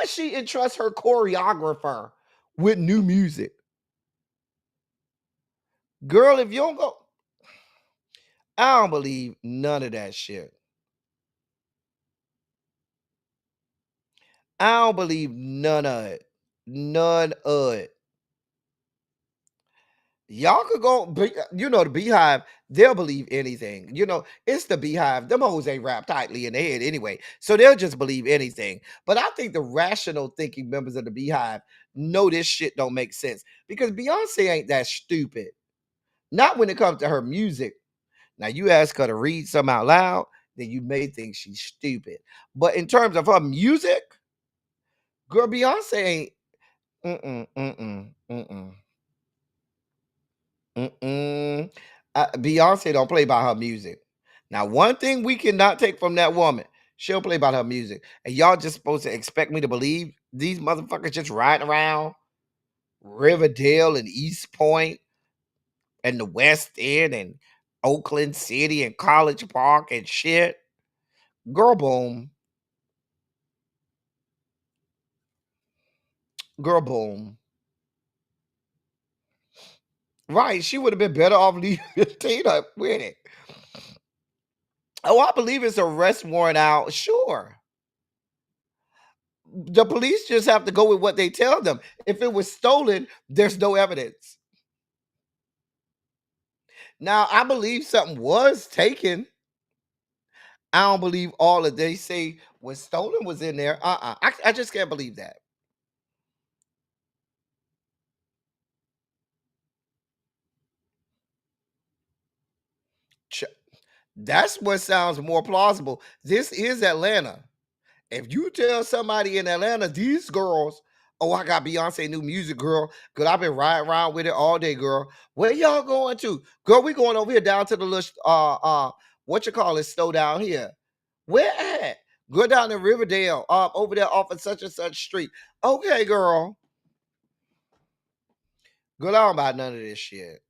she entrust her choreographer with new music? Girl, if you don't go, I don't believe none of that shit. I don't believe none of it. None of it. Y'all could go, the Beehive, they'll believe anything. It's the Beehive. Them hoes ain't wrapped tightly in their head anyway. So they'll just believe anything. But I think the rational thinking members of the Beehive know this shit don't make sense. Because Beyonce ain't that stupid. Not when it comes to her music. Now, you ask her to read something out loud, then you may think she's stupid. But in terms of her music, girl, Beyonce ain't. Mm-mm. Beyonce don't play by her music. Now, one thing we cannot take from that woman, she'll play by her music. And y'all just supposed to expect me to believe these motherfuckers just riding around Riverdale and East Point and the West End and Oakland City and College Park and shit. Girl, boom. Girl, boom. Right. She would have been better off leaving Tina with it. Oh, I believe it's arrest warrant out. Sure. The police just have to go with what they tell them. If it was stolen, there's no evidence. Now, I believe something was taken. I don't believe all that they say was stolen was in there. I just can't believe that. Ch- That's what sounds more plausible. This is Atlanta. If you tell somebody in Atlanta, these girls, oh, I got Beyonce new music, girl, because I've been riding around with it all day, girl. Where y'all going to? Girl, we going over here down to the little what you call it, store down here. Where at? Go down to Riverdale, over there off of such and such street. Okay, girl. Girl, I don't buy none of this shit.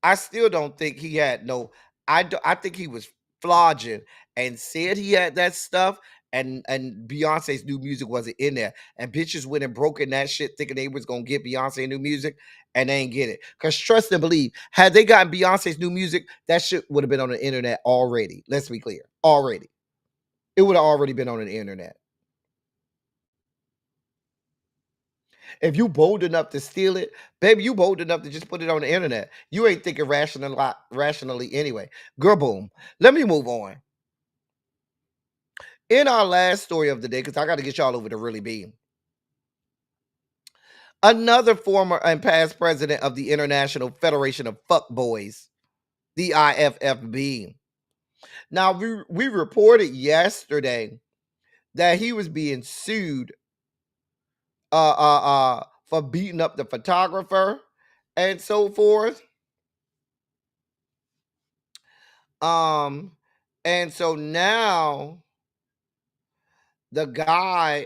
I still don't think he had no. I think he was flogging and said he had that stuff, and Beyonce's new music wasn't in there, and bitches went and broke in that shit thinking they was gonna get Beyonce new music, and they ain't get it. Cause trust and believe, had they gotten Beyonce's new music, that shit would have been on the internet already. Let's be clear, already. It would have already been on the internet. If you bold enough to steal it, baby, you bold enough to just put it on the internet. You ain't thinking rationally anyway. Girl, boom. Let me move on. In our last story of the day, because I got to get y'all over to really be. Another former and past president of the International Federation of Fuckboys, the IFFB. Now, we reported yesterday that he was being sued for beating up the photographer and so forth. And so now the guy,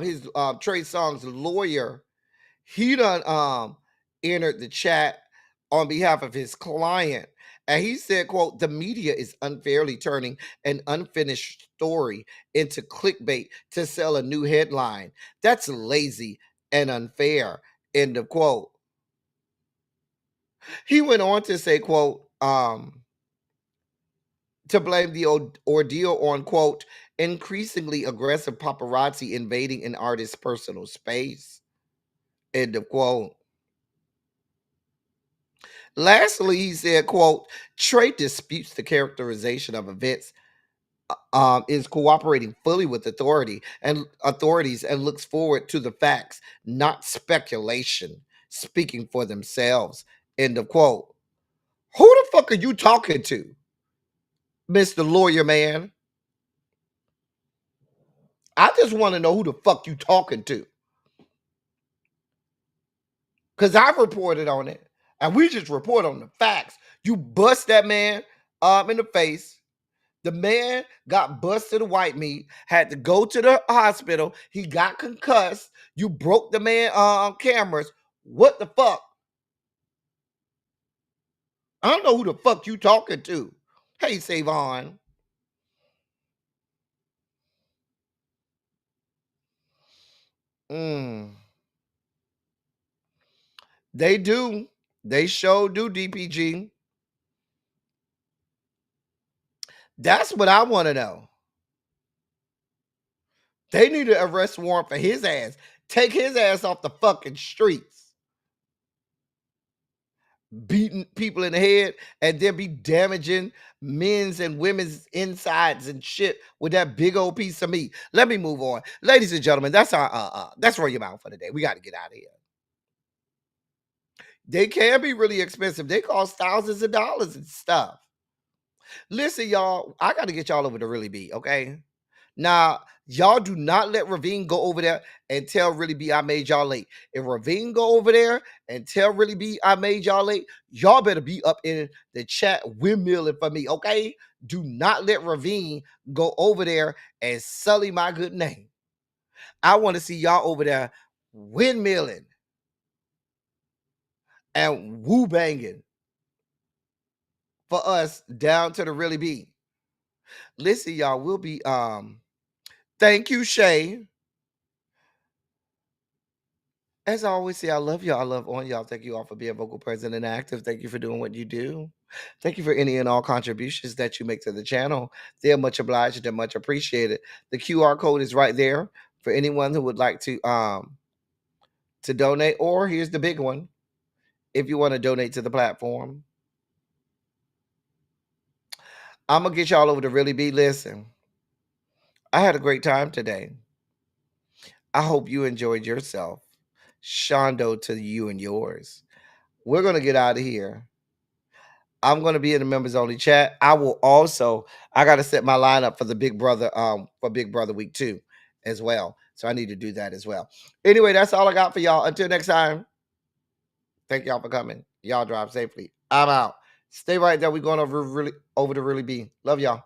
his Trey Songz's lawyer, he done entered the chat on behalf of his client. And he said, quote, the media is unfairly turning an unfinished story into clickbait to sell a new headline. That's lazy and unfair, end of quote. He went on to say, quote, to blame the ordeal on, quote, increasingly aggressive paparazzi invading an artist's personal space, end of quote. Lastly, he said, quote, Trey disputes the characterization of events, is cooperating fully with authorities and looks forward to the facts, not speculation, speaking for themselves, end of quote. Who the fuck are you talking to, Mr. Lawyer Man? I just want to know who the fuck you talking to. Because I've reported on it. And we just report on the facts. You bust that man in the face. The man got busted a white meat, had to go to the hospital. He got concussed. You broke the man cameras. What the fuck? I don't know who the fuck you talking to. Hey, Savon. They do. They sure do, DPG. That's what I want to know. They need an arrest warrant for his ass. Take his ass off the fucking streets. Beating people in the head and then be damaging men's and women's insides and shit with that big old piece of meat. Let me move on. Ladies and gentlemen, that's our that's RYM out for today. We got to get out of here. They can be really expensive. They cost thousands of dollars and stuff. Listen, y'all, I got to get y'all over to Really Be, okay? Now, y'all do not let Ravine go over there and tell Really Be I made y'all late. If Ravine go over there and tell Really Be I made y'all late, y'all better be up in the chat windmilling for me, okay? Do not let Ravine go over there and sully my good name. I want to see y'all over there windmilling and woo banging for us down to the Really Be. Listen, y'all, we'll be thank you, Shay. As I always say, I love y'all. I love on y'all. Thank you all for being vocal, present, and active. Thank you for doing what you do. Thank you for any and all contributions that you make to the channel. They're much obliged. They're much appreciated. The QR code is right there for anyone who would like to donate. Or here's the big one: if you want to donate to the platform, I'm gonna get y'all over to Really Be. Listen, I had a great time today. I hope you enjoyed yourself. Shondo to you and yours. We're gonna get out of here. I'm going to be in the members only chat. I got to set my lineup for the Big Brother, for Big Brother week 2 as well. So I need to do that as well. Anyway, that's all I got for y'all. Until next time, thank y'all for coming. Y'all drive safely. I'm out. Stay right there. We're going over to Really Be. Love y'all.